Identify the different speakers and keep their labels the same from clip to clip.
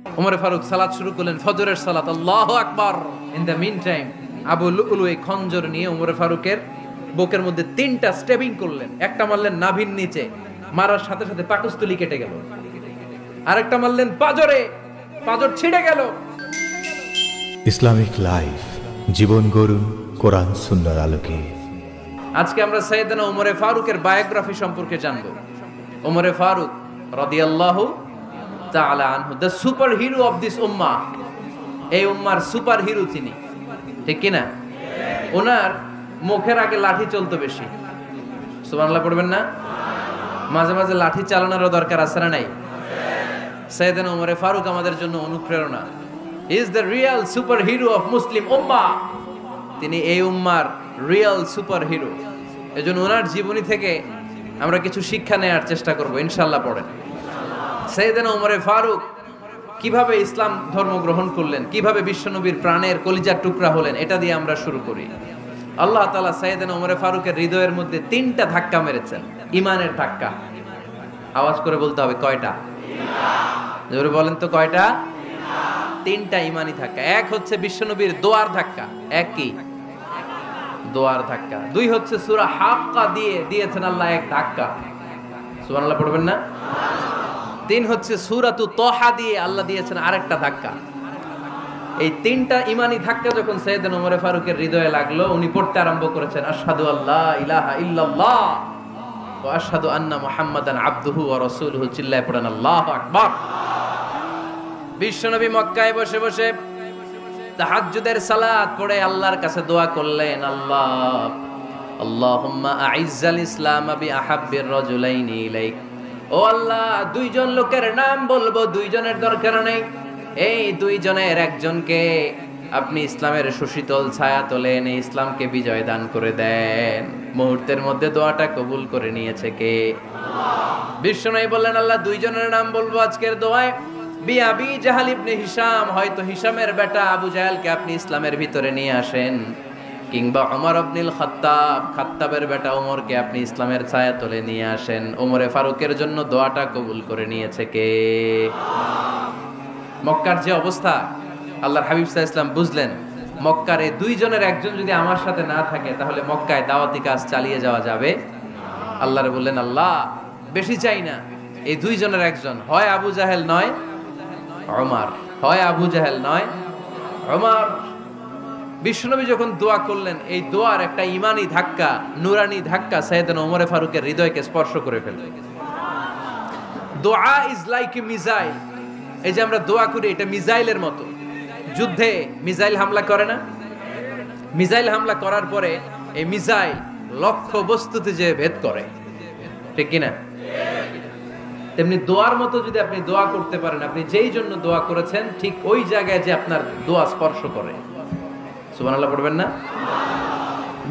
Speaker 1: ওমর ফারুক সালাত শুরু করলেন, ফজরের সালাত, আল্লাহু আকবার। In the mean time Abu লুলু এই খঞ্জর নিয়ে ওমর ফারুকের বুকের মধ্যে 3টা স্টেবিং করলেন। একটা মারলেন নাভির নিচে, মারার সাথে সাথে পাকস্থলী কেটে গেল। আরেকটা মারলেন পাজরে, পাজর ছিঁড়ে গেল।
Speaker 2: ইসলামিক লাইফ, জীবন গড়ুন কোরআন সুন্নাহর আলোকে।
Speaker 1: আজকে আমরা সাইয়েদনা ওমরে ফারুকের বায়োগ্রাফি সম্পর্কে জানব। ওমরে ফারুক রাদিয়াল্লাহু তাআলা আনহু, the superhero of this উম্মাহ। এই উম্মার সুপার হিরো তিনি, ঠিক কি না? ওনার মুখের আগে লাঠি চলতো বেশি। সুবহানাল্লাহ পড়বেন না? মাঝে মাঝে লাঠি চালানোরও দরকার আছে না নাই? সাইয়েদনা ওমরে ফারুক আমাদের জন্য অনুপ্রেরণা। He is the real superhero of Muslim উম্মাহ। তিনি এই উম্মার রিয়েল সুপার হিরো। এজন্য ওনার জীবনী থেকে আমরা কিছু শিক্ষা নেওয়ার চেষ্টা করব ইনশাআল্লাহ। পড়েন সাইয়েদনা ওমরে ফারুক কিভাবে ইসলাম ধর্ম গ্রহণ করলেন, কিভাবে বিশ্বনবীর প্রাণের কলিজার টুকরা হলেন, এটা দিয়ে আমরা শুরু করি। আল্লাহ তাআলা সাইয়েদনা ওমরে ফারুকের হৃদয়ের মধ্যে 3টা ধাক্কা মেরেছেন, ইমানের ধাক্কা। আওয়াজ করে বলতে হবে কয়টা? জোরে বলেন তো কয়টা? 3টা ইমানি ধাক্কা। এক হচ্ছে বিশ্বনবীর দোয়ার ধাক্কা। এক কি? দোয়ার ধাক্কা। 2 হচ্ছে সূরা হাক্কা দিয়ে দিয়েছেন আল্লাহ এক ধাক্কা। সুবহানাল্লাহ পড়বেন না? 3 হচ্ছে সূরাতু তাহা দিয়ে আল্লাহ দিয়েছেন আরেকটা ধাক্কা। এই 3টা ইমানি ধাক্কা যখন সাইয়েদনা ওমর ফারুকের হৃদয়ে লাগলো, উনি পড়তে আরম্ভ করেছেন, আশহাদু আল্লা ইলাহা ইল্লাল্লাহ ওয়া আশহাদু আন্না মুহাম্মাদান আবদুহু ওয়া রাসূলুহু। চিল্লায়ে পড়েন আল্লাহু আকবার। বিশ্বনবী মক্কায় বসে বসে তাহাজ্জুদের সালাত পড়ে আল্লাহর কাছে দোয়া করলেন, আল্লাহুম্মা আইজ্জাল ইসলাম বিআহাব্বির রাজুলাইনি ইলাইক। ও আল্লাহ, 2 জন লোকের নাম বলবো, 2 জনের দরকার নেই। এই 2 জনের একজনকে আপনি ইসলামের সুশীতল ছায়া তলে এনে ইসলামকে বিজয় দান করে দেন। মুহূর্তের মধ্যে দোয়াটা কবুল করে নিয়েছে কে? বিশ্বনবী বললেন, আল্লাহ 2 জনের নাম বলবো আজকের দোয়ায়। আবি জাহাল ইবনে হিশাম, হয়তো হিশামের বেটা আবু জাহেলকে আপনি ইসলামের ভিতরে নিয়ে আসেন, কিংবা ওমর ইবনুল খাত্তাব, খাত্তাবের বেটা ওমরকে আপনি ইসলামের ছায়া তলে নিয়ে আসেন। ওমরে ফারুকের জন্য দোয়াটা কবুল করে নিয়েছে কে? মক্কার যে অবস্থা, আল্লাহর হাবিব সাল্লাল্লাহু আলাইহি ওয়াসাল্লাম বুঝলেন মক্কার এই 2 জনের একজন যদি আমার সাথে না থাকে তাহলে মক্কায় দাওয়াতি কাজ চালিয়ে যাওয়া যাবে। আল্লাহরে বললেন, আল্লাহ বেশি চাই না, এই 2 জনের একজন, হয় আবু জাহেল নয় ওমর, হয় আবু জাহেল নয় ওমর। বিশ্বনবী যখন দোয়া করলেন, এই দোয়ার একটা ইমানি ধাক্কা, নুরানি ধাক্কা সাইয়েদনা ওমর ফারুকের হৃদয়কে স্পর্শ করে ফেলল। দোয়া ইজ লাইক এ মিসাইল। এই যে আমরা দোয়া করি, এটা মিসাইলের মতো। যুদ্ধে মিসাইল হামলা করে না? মিসাইল হামলা করার পরে এই মিসাইল লক্ষ্য বস্তুতে যে ভেদ করে, ঠিক কিনা? তেমনি দোয়ার মতো যদি আপনি দোয়া করতে পারেন, আপনি যেই জন্য দোয়া করেছেন ঠিক ওই জায়গায় যে আপনার দোয়া স্পর্শ করে। সুবহানাল্লাহ পড়বেন না?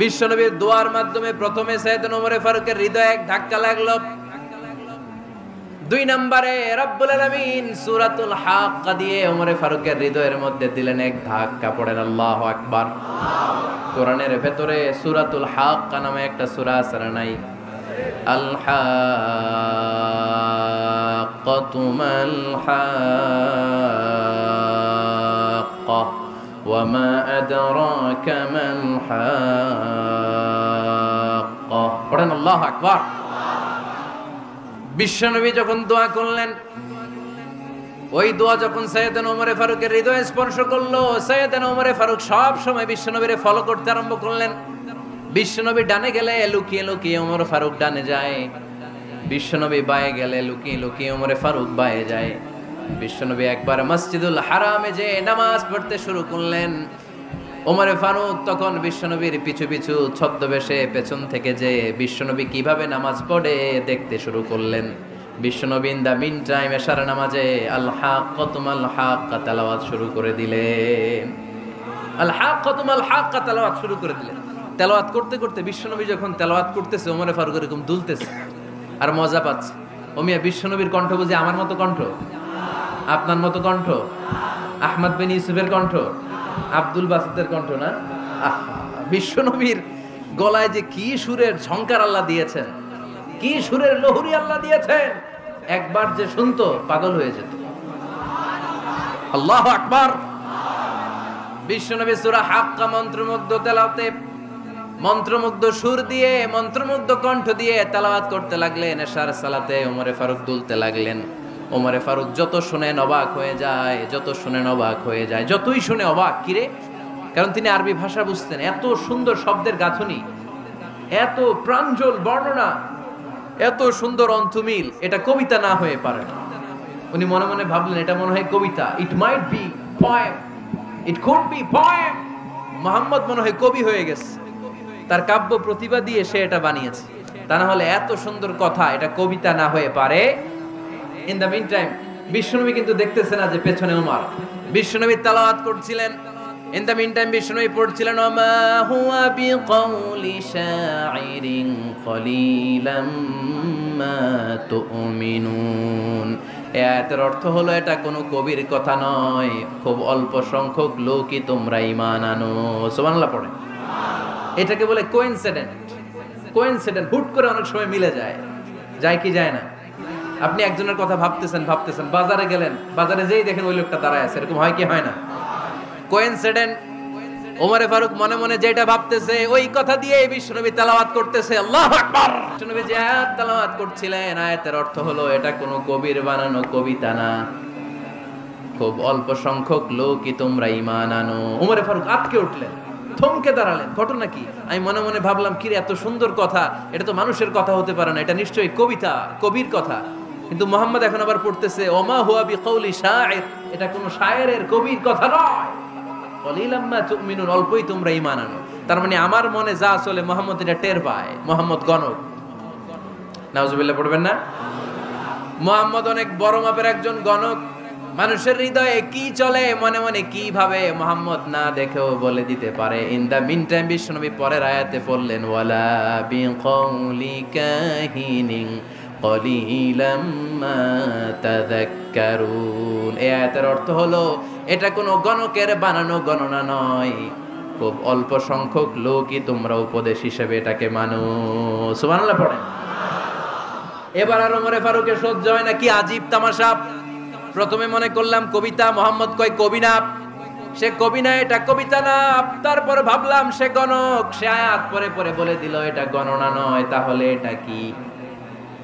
Speaker 1: বিশ্বনবীর দোয়ার মাধ্যমে প্রথমে সাইয়েদনা ওমর ফারুকের হৃদয়ে এক ধাক্কা লাগলো। 2 নম্বরে রব্বুল আলামিন সূরাতুল হাক্কা দিয়ে ওমর ফারুকের হৃদয়ের মধ্যে দিলেন এক ধাক্কা। পড়েন আল্লাহু আকবার। কোরআনের ভেতরে সূরাতুল হাক্কা নামে একটা সূরা আছে না নাই? আল হাক্কাতু মাল হাক্কা ওয়া মা আদরাকা মাল হাক্কা। পড়েন আল্লাহু আকবার। বিশ্বনবী যখন দোয়া করলেন, ওই দোয়া যখন সাইয়েদনা ওমর ফারুকের হৃদয়ে স্পর্শ করলো, সাইয়েদনা ওমর ফারুক সব সময় বিশ্বনবীরে ফলো করতে আরম্ভ করলেন। বিশ্বনবী ডানে গেলে লুকিয়ে লুকিয়ে ওমর ফারুক ডানে যায়, বিশ্বনবী বায়ে গেলে লুকিয়ে লুকিয়ে ওমর ফারুক বায়ে যায়। বিশ্বনবী একবার মসজিদুল হারামে যে নামাজ পড়তে শুরু করলেন, ওমর ফারুক তখন বিশ্বনবীর পিছু পিছু ছদ্মবেশে পেছন থেকে যে বিশ্বনবী কিভাবে নামাজ পড়ে দেখতে শুরু করলেন। বিশ্বনবী ইন দা মিন টাইম এশার নামাজে আল হাক্কাতু মাল হাক্কা তেলাওয়াত শুরু করে দিলেন। আল হাক্কাতু মাল হাক্কা তেলাওয়াত শুরু করে দিলেন। তেলাওয়াত করতে করতে বিশ্বনবী যখন তেলাওয়াত করতেছে, ওমর ফারুক এরকম দুলতেছে আর মজা পাচ্ছে। ও মিয়া, বিশ্বনবীর কণ্ঠ বুঝি আমার মতো কণ্ঠ? আপনার মতো কণ্ঠ? আহমদ বিন ইউসুফের কণ্ঠ? আব্দুল বাসিতের কণ্ঠ না? বিশ্বনবীর গলায় যে কি সুরের ঝংকার আল্লাহ দিয়েছেন, কি সুরের লহরী আল্লাহ দিয়েছেন, একবার যে শুনতো পাগল হয়ে যেত। আল্লাহু আকবার। বিশ্বনবী সূরা হাক্কা মন্ত্রমুগ্ধ তেলাওয়াতে, মন্ত্রমুগ্ধ সুর দিয়ে, মন্ত্রমুগ্ধ কণ্ঠ দিয়ে তেলাওয়াত করতে লাগলেন। এশার সালাতে ওমরে ফারুক দুলতে লাগলেন। ওমরে ফারুক যত শুনেন অবাক হয়ে যায়, যত শুনেন অবাক হয়ে যায়, যতই শুনে অবাক। কিরে? কারণ তিনি আরবি ভাষা বুঝতেন। এত সুন্দর শব্দের গাঁথনি, এত প্রাঞ্জল বর্ণনা, এত সুন্দর অন্তমিল, এটা কবিতা না হয়ে পারে না। উনি মনে মনে ভাবলেন এটা মনে হয় কবিতা। It might be poem, it could be poem. Muhammad মনে হয় কবি হয়ে গেছে, তার কাব্য প্রতিভা দিয়ে সে এটা বানিয়েছে। তা না হলে এত সুন্দর কথা, এটা কবিতা না হয়ে পারে। ইন দ্য মিন টাইম বিশ্বনবী কিন্তু দেখতেছে না যে পেছনে ওমর। বিশ্বনবী তেলাওয়াত করছিলেন। ইন দ্য মিন টাইম বিশ্বনবী পড়ছিলেন ওমা হুয়া বিকাউলি শাইরিন কলিলাম মা তুমিনুন। এই আয়াতের অর্থ হলো এটা কোনো কবির কথা নয়, খুব অল্প সংখ্যক লোকই তোমরা ঈমান আনো। সুবহানাল্লাহ পড়ে। এটাকে বলে কোইন্সিডেন্ট। কোইন্সিডেন্ট হুট করে অনেক সময় মিলে যায়, যায় কি যায় না? আপনি একজনের কথা ভাবতেছেন ভাবতেছেন, বাজারে গেলেন, বাজারে যেই দেখেন ওই লোকটা দাঁড়ায় আছে, এরকম হয় কি হয় না? কোইন্সিডেন্ট। ওমরে ফারুক মনে মনে যেটা ভাবতেছে ওই কথা দিয়ে বিশ্বনবী তেলাওয়াত করতেছে। আল্লাহু আকবার। বিশ্বনবী যে আয়াত তেলাওয়াত করছিলেন, আয়াতের অর্থ হলো এটা কোনো কবির বানানো কবিতা না, খুব অল্প সংখ্যক লোকই তোমরা ঈমান আনো। ওমরে ফারুক আটকে উঠলেন, থমকে দাঁড়ালেন। ঘটনা কি? আমি মনে মনে ভাবলাম কিরে এত সুন্দর কথা, এটা তো মানুষের কথা হতে পারে না, এটা নিশ্চয়ই কবিতা, কবির কথা। কিন্তু মুহাম্মদ এখন আবার পড়তেছে ওমা হুয়া বিকাউলি শাইর, এটা কোনো শায়েরের কবির কথা নয়। কলিলাম মা তুমিনুন, অল্পই তোমরা ঈমান আনো। তার মানে আমার মনে যা চলে মুহাম্মদ এটা টের পায়। মুহাম্মদ গণক। নাউজুবিল্লাহ পড়বেন না? মুহাম্মদ অনেক বড় মাপের একজন গণক। মানুষের হৃদয়ে কি চলে, মনে মনে কি ভাবে, মুহাম্মদ না দেখেও বলে দিতে পারে। ইন দ্য মিন টাইম বিশ্বনবী পরের আয়াতে পড়লেন ওয়ালা বিকাউলি কাহিনিন কলিলাম মা তাযাক্কারুন। এই আয়াতের অর্থ হলো এটা কোনো গণকের বানানো গণনা নয়, খুব অল্প সংখ্যক লোকই তোমরা উপদেশ হিসেবে এটাকে মানো। সুবহানাল্লাহ পড়েন। এবার আর ওমরে ফারুকের সহ্য হয় না, কি আজীব তামাশা। প্রথমে মনে করলাম কবিতা, মোহাম্মদ কয় কবি না, সে কবি না, এটা কবিতা না। তারপর ভাবলাম সে গণক, সে আয়াত পরে পরে বলে দিল এটা গণনা নয়, তাহলে এটা কি?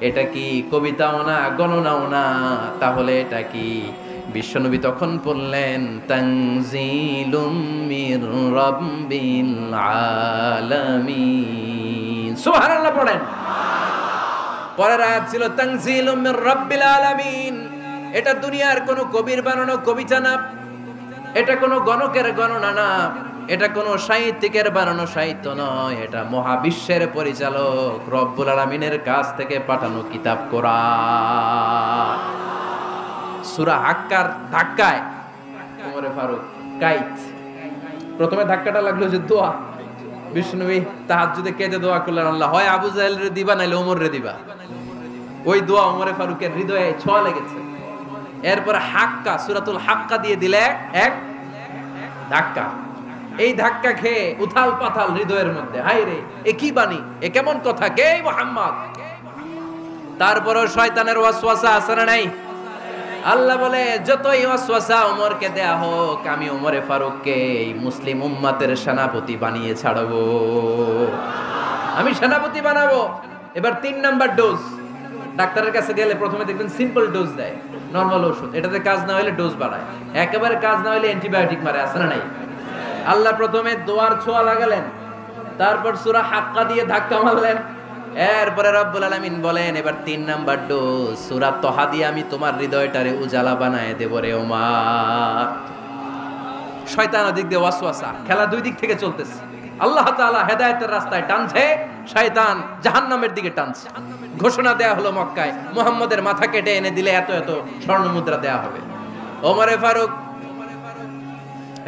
Speaker 1: এটা কি কবিতাও না, গণনাও না, তাহলে এটা কি? বিশ্বনবী তখন বললেন তানজিলুম মির রাব্বিল আলামিন। সুবহানাল্লাহ পড়েন। পরের আয়াত ছিল তানজিলুম মির রাব্বিল আলামিন। এটা দুনিয়ার কোনো কবির বানানো কবিতা না, এটা কোনো গণকের গণনা না, এটা কোনো সাহিত্যিকের বানানো সাহিত্য নয়, এটা মহাবিশ্বের পরিচালক রব্বুল আলামিনের কাছ থেকে পাঠানো কিতাব কোরআন। সূরা হাক্কার ধাক্কায় ওমরে ফারুক কাইত। প্রথমে ধাক্কাটা লাগলো যে দোয়া। বিষ্ণুনবী তাহাজ্জুদে কেঁদে দোয়া করলেন, আল্লাহ হয় আবু জাহেলরে দিবা নাইলে ওমররে দিবা। ওই দোয়া ওমরে ফারুকের হৃদয়ে ছোঁয়া লেগেছে। এরপরে হাক্কা, সূরাতুল হাক্কা দিয়ে দিলে এক ধাক্কা। এই ধাক্কা খেয়ে উথাল পাথাল হৃদয়ের মধ্যে, হায় রে এ কি বাণী, এ কেমন কথা, কে মুহাম্মদ? তারপরও শয়তানের ওয়াসওয়াসা আছে না নাই? আল্লাহ বলে যতই ওয়াসওয়াসা ওমরকে দেয়া হোক, আমি ওমরে ফারুককে এই মুসলিম উম্মতের সেনাপতি বানিয়ে ছাড়বো, আমি সেনাপতি বানাবো। এবার 3 নাম্বার ডোজ। ডাক্তারের কাছে গেলে প্রথমে দেখবেন সিম্পল ডোজ দেয়, নরমাল ওষুধ, এটাতে কাজ না হলে ডোজ বাড়ায়, একেবারে কাজ না হলে অ্যান্টিবায়োটিক মারে, আছে না নাই? আল্লাহ প্রথমে দোয়ার ছোঁয়া লাগালেন, তারপর সূরা হাক্কা দিয়ে ধাক্কা মারলেন, এরপরে রব্বুল আলামিন বলেন এবার 3 নাম্বার ডোজ সূরা তহা দিয়ে আমি তোমার হৃদয়টারে উজালা বানায় দেব রে ওমর। শয়তান ওদিক দিয়ে ওয়াসওয়াসা, খেলা দুই দিক থেকে চলতেছে। আল্লাহ তাআলা হেদায়েতের রাস্তায় টানছে, শয়তান জাহান্নামের দিকে টানছে। ঘোষণা দেয়া হলো মক্কায়, মুহাম্মদের মাথা কেটে এনে দিলে এত এত স্বর্ণ মুদ্রা দেয়া হবে। ওমরে ফারুক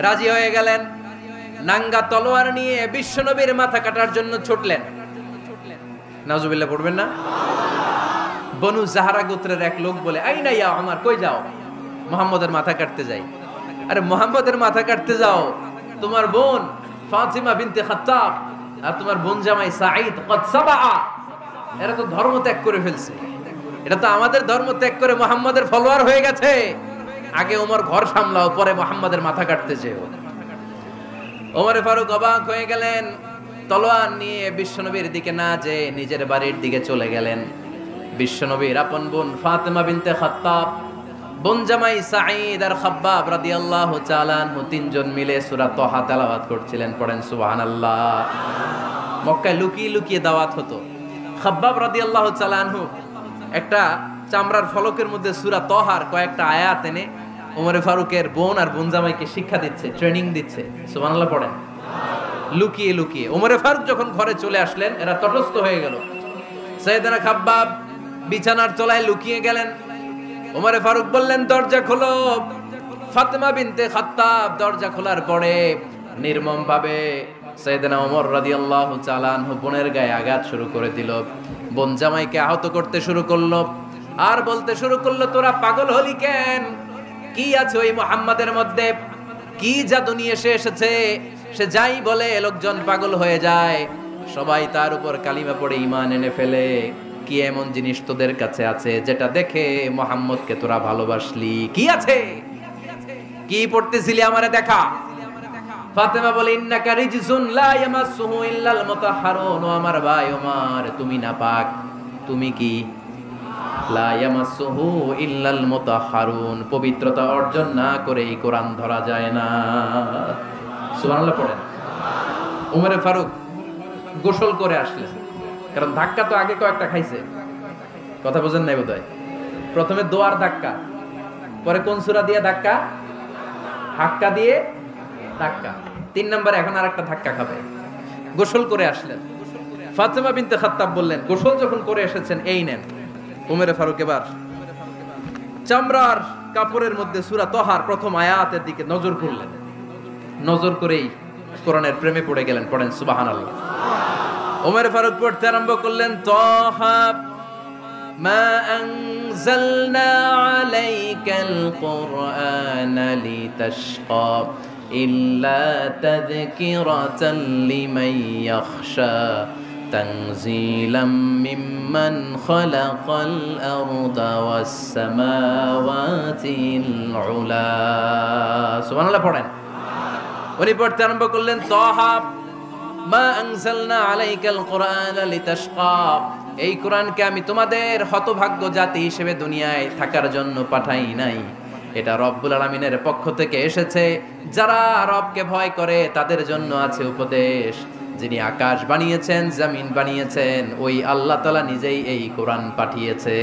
Speaker 1: রাজি হয়ে গেলেন, নাঙ্গা তলোয়ার নিয়ে বিশ্বনবীর মাথা কাটার জন্য ছুটলেন। নাউজুবিল্লাহ পড়বেন না? বনু জাহরা গোত্রের এক লোক বলে, আইনা ইয়া ওমর, কই যাও? মুহাম্মদের মাথা কাটতে যাই। আরে মুহাম্মদের মাথা কাটতে যাও? তোমার বোন ফাতিমা বিনতে খাত্তাব আর তোমার বোন জামাই সাঈদ কদ সাবা, এরা তো ধর্ম ত্যাগ করে ফেলছে, এটা তো আমাদের ধর্ম ত্যাগ করে মুহাম্মদের ফলোয়ার হয়ে গেছে। আগে ওমর ঘর সামলাও, পরে মুহাম্মাদের মাথা কাটতে যেও। ওমরে ফারুক অবাক হয়ে গেলেন, তলোয়ার নিয়ে বিশ্বনবীর দিকে না যেয়ে নিজের বাড়ির দিকে চলে গেলেন। বিশ্বনবীর আপন বোন ফাতেমা বিনতে খাত্তাব, বোন জামাই সাঈদ আর খাব্বাব রাদিয়াল্লাহু তাআলা আনহু তিনজন মিলে সূরা তাহা তেলাওয়াত করছিলেন। পড়েন সুবহানাল্লাহ। মক্কায় লুকিয়ে লুকিয়ে দাওয়াত হতো। খাব্বাব রাদিয়াল্লাহু তাআলা আনহু একটা চামড়ার ফলকের মধ্যে সূরা তাহার কয়েকটা আয়াত এনে ওমরে ফারুকের বোন আর বোন জামাইকে শিক্ষা দিচ্ছে, ট্রেনিং দিচ্ছে। সুবহানাল্লাহ পড়েন। লুকিয়ে লুকিয়ে ওমরে ফারুক যখন ঘরে চলে আসলেন, এরা তটস্থ হয়ে গেল। সাইয়েদনা খাব্বাব বিছানার তলায় লুকিয়ে গেলেন। ওমরে ফারুক বললেন, দরজা খোলো। ফাতেমা বিনতে খাত্তাব দরজা খোলার পরে নির্মম ভাবে সাইয়েদনা ওমর রাদিয়াল্লাহু তাআলা আনহু বোনের গায়ে আঘাত শুরু করে দিল। বোন জামাইকে আহত করতে শুরু করলো আর বলতে শুরু করলো, তোরা পাগল হলি কেন? কি আছে ওই মুহাম্মাদের মধ্যে? কি জাদু নিয়ে এসেছে? সে যাই বলে লোকজন পাগল হয়ে যায়, সবাই তার উপর কালিমা পড়ে ঈমান এনে ফেলে। কি এমন জিনিস তোদের কাছে আছে যেটা দেখে মুহাম্মদকে তোরা ভালোবাসলি? কি আছে? কি পড়তেছিলি আমারে দেখা। ফাতেমা বলে, ইন্নাকা রিজসুন লা ইয়ামাসসুহু ইল্লাল মুতাহহারুন। ও আমার ভাই ওমর, তুমি নাপাক। তুমি কি? লা ইয়ামাসসুহু ইল্লাল মুতাহহারুন, পবিত্রতা অর্জন না করে এই কোরআন ধরা যায় না। সুবহানাল্লাহ পড়েন। ওমরে ফারুক গোসল করে আসলেন, কারণ ধাক্কা তো আগে কয়েকটা খাইছে। কথা বুঝেন নাই বোধহয়? প্রথমে দোয়ার ধাক্কা, পরে কোন সূরা দিয়ে ধাক্কা? হাক্কা দিয়ে ধাক্কা। 3 নম্বরে এখন আরেকটা ধাক্কা খাবে। গোসল করে আসলেন। ফাতেমা বিনতে খাত্তাব বললেন, গোসল যখন করে এসেছেন, এই নেন। ওমরে ফারুক এবার চামড়ার কাপড়ের মধ্যে সূরা তাহার প্রথম আয়াতের দিকে নজর করলেন। নজর করেই কোরআনের প্রেমে পড়ে গেলেন। পড়েন সুবহানাল্লাহ। ওমরে ফারুক পড়তে আরম্ভ করলেন, তাহা মা আনজালনা আলাইকাল কুরআনা লিতাশকা ইল্লা তাযকিরাতান লিমান ইয়াখশা তানজিলাম মিম্মান খালাকাল আরদা ওয়াস সামাওয়াতিল উলা। সুবহানাল্লাহ পড়েন। উনি পড়তে আরম্ভ করলেন, তাহা মা আনজালনা আলাইকাল কুরআনা লিতাশকা, এই কোরআনকে আমি তোমাদের হতভাগ্য জাতি হিসেবে দুনিয়ায় থাকার জন্য পাঠাই নাই। এটা রব্বুল আলামিনের পক্ষ থেকে এসেছে। যারা রবকে ভয় করে তাদের জন্য আছে উপদেশ। যিনি আকাশ বানিয়েছেন, জমিন বানিয়েছেন, ওই আল্লাহ তাআলা নিজেই এই কোরআন পাঠিয়েছে।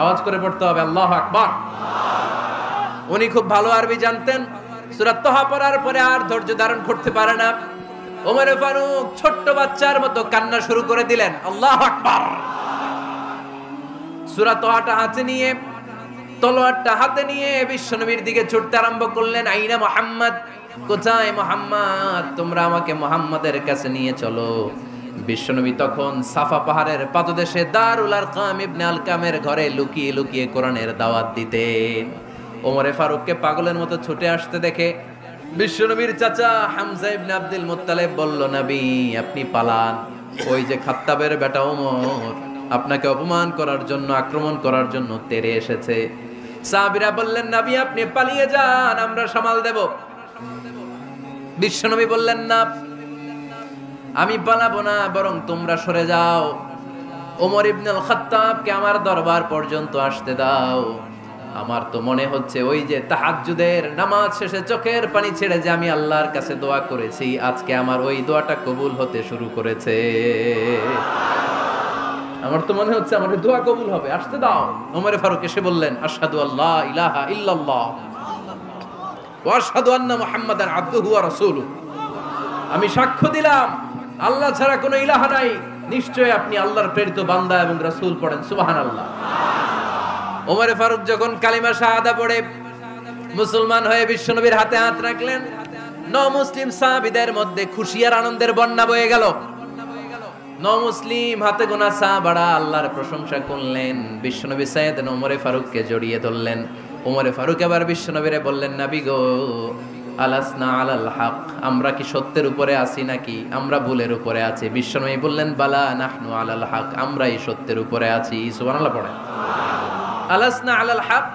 Speaker 1: আওয়াজ করে পড়তে হবে, আল্লাহু আকবার। উনি খুব ভালো আরবি জানতেন। সূরা তাহা পড়ার পরে আর ধৈর্য ধারণ করতে পারে না। ওমরে ফারুক ছোট্ট বাচ্চার মতো কান্না শুরু করে দিলেন। আল্লাহু আকবার। সূরা তাহাটা হাতে নিয়ে, তলোয়ারটা হাতে নিয়ে বিশ্বনবীর দিকে ছুটতে আরম্ভ করলেন। আইনা মুহাম্মদ, কোথায় মুহাম্মদ? তোমরা আমাকে মুহাম্মাদের কাছে নিয়ে চলো। বিশ্বনবী তখন সাফা পাহাড়ের পাদদেশে দারুল আরকাম ইবনে আলকামের ঘরে লুকিয়ে লুকিয়ে কোরআনের দাওয়াত দিতেন। ওমরে ফারুককে পাগলের মতো ছুটে আসতে দেখে বিশ্বনবীর চাচা হামজা ইবনে আব্দুল মুত্তালিব বলল, নবী আপনি পালান। ওই যে খাত্তাবের বেটা ওমর আপনাকে অপমান করার জন্য, আক্রমণ করার জন্য তেড়ে এসেছে। সাহাবীরা বললেন, নবী আপনি পালিয়ে যান, আমরা সামাল দেব। বিশ্বনবী বললেন, না আমি পালাবো না, বরং তোমরা সরে যাও। ওমর ইবনুল খাত্তাবকে আমার দরবার পর্যন্ত আসতে দাও। আমার তো মনে হচ্ছে ওই যে তাহাজ্জুদের নামাজ শেষে চোখের পানি ছেড়ে যে আমি আল্লাহর কাছে দোয়া করেছি, আজকে আমার ওই দোয়াটা কবুল হতে শুরু করেছে। আমার তো মনে হচ্ছে আমার দোয়া কবুল হবে, আসতে দাও। ওমর ফারুক এসে বললেন, আশহাদু আল্লা ইলাহা ইল্লাল্লাহ ওয়া আশহাদু আন্না মুহাম্মাদান আবদুহু ওয়া রাসূলুহু, আমি সাক্ষ্য দিলাম আল্লাহ ছাড়া কোনো ইলাহা নাই, নিশ্চয় আপনি আল্লাহর প্রেরিত বান্দা এবং রাসূল। পড়েন সুবহানাল্লাহ। ওমর ফারুক যখন কালিমা শাহাদা পড়ে মুসলমান হয়ে বিশ্বনবীর হাতে হাত রাখলেন, মুসলিম সাহাবীদের মধ্যে খুশি আর আনন্দের বন্যা বয়ে গেল। মুসলিম হাতে গোনা সাহাবারা আল্লাহর প্রশংসা করলেন। বিশ্বনবী সাইয়েদনা ওমর ফারুককে জড়িয়ে ধরলেন। ওমর ফারুক আবার বিশ্বনবীরে বললেন, নবী গো, আলাসনা আলাল হক, আমরা কি সত্যের উপরে আছি নাকি আমরা ভুলের উপরে আছি? বিশ্বনবী বললেন, বালা নাহনু আলাল হক, আমরাই সত্যের উপরে আছি। সুবহানাল্লাহ পড়েন। আলাসনা আলাল হক,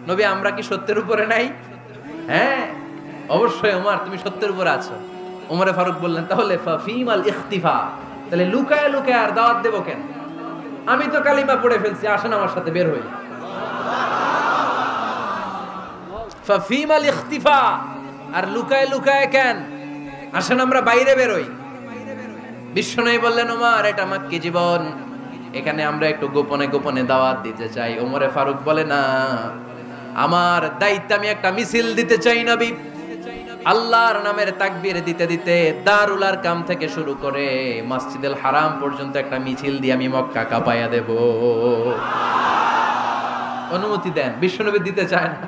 Speaker 1: নবী আমরা কি সত্যের উপরে নাই? হ্যাঁ অবশ্যই ওমর তুমি সত্যের উপরে আছো। ওমরে ফারুক বললেন তাহলে ফাফিমাল ইখতিফা, তাহলে লুকায় লুকায় আর দাওয়াত দেব কেন? আমি তো কালিমা পড়ে ফেলছি, আসেন আমার সাথে বের হই। ফাফিমাল ইখতিফা, আর লুকায় লুকায় কেন? আসেন আমরা বাইরে বের হই। বিশ্বনবী বললেন ওমর এটা মাক্কি জীবন, এখানে আমরা একটু গোপনে গোপনে দাওয়াত দিতে চাই। ওমরে ফারুক বলে না, আমার দায়িত্ব, আমি একটা মিছিল দিতে চাই নবী। আল্লাহর নামের তাকবীর দিতে দিতে দারুল আরকাম থেকে শুরু করে মসজিদুল হারাম পর্যন্ত একটা মিছিল দিয়ে আমি মক্কা কাঁপাইয়া দেব। অনুমতি দেন। বিশ্বনবী দিতে চায় না।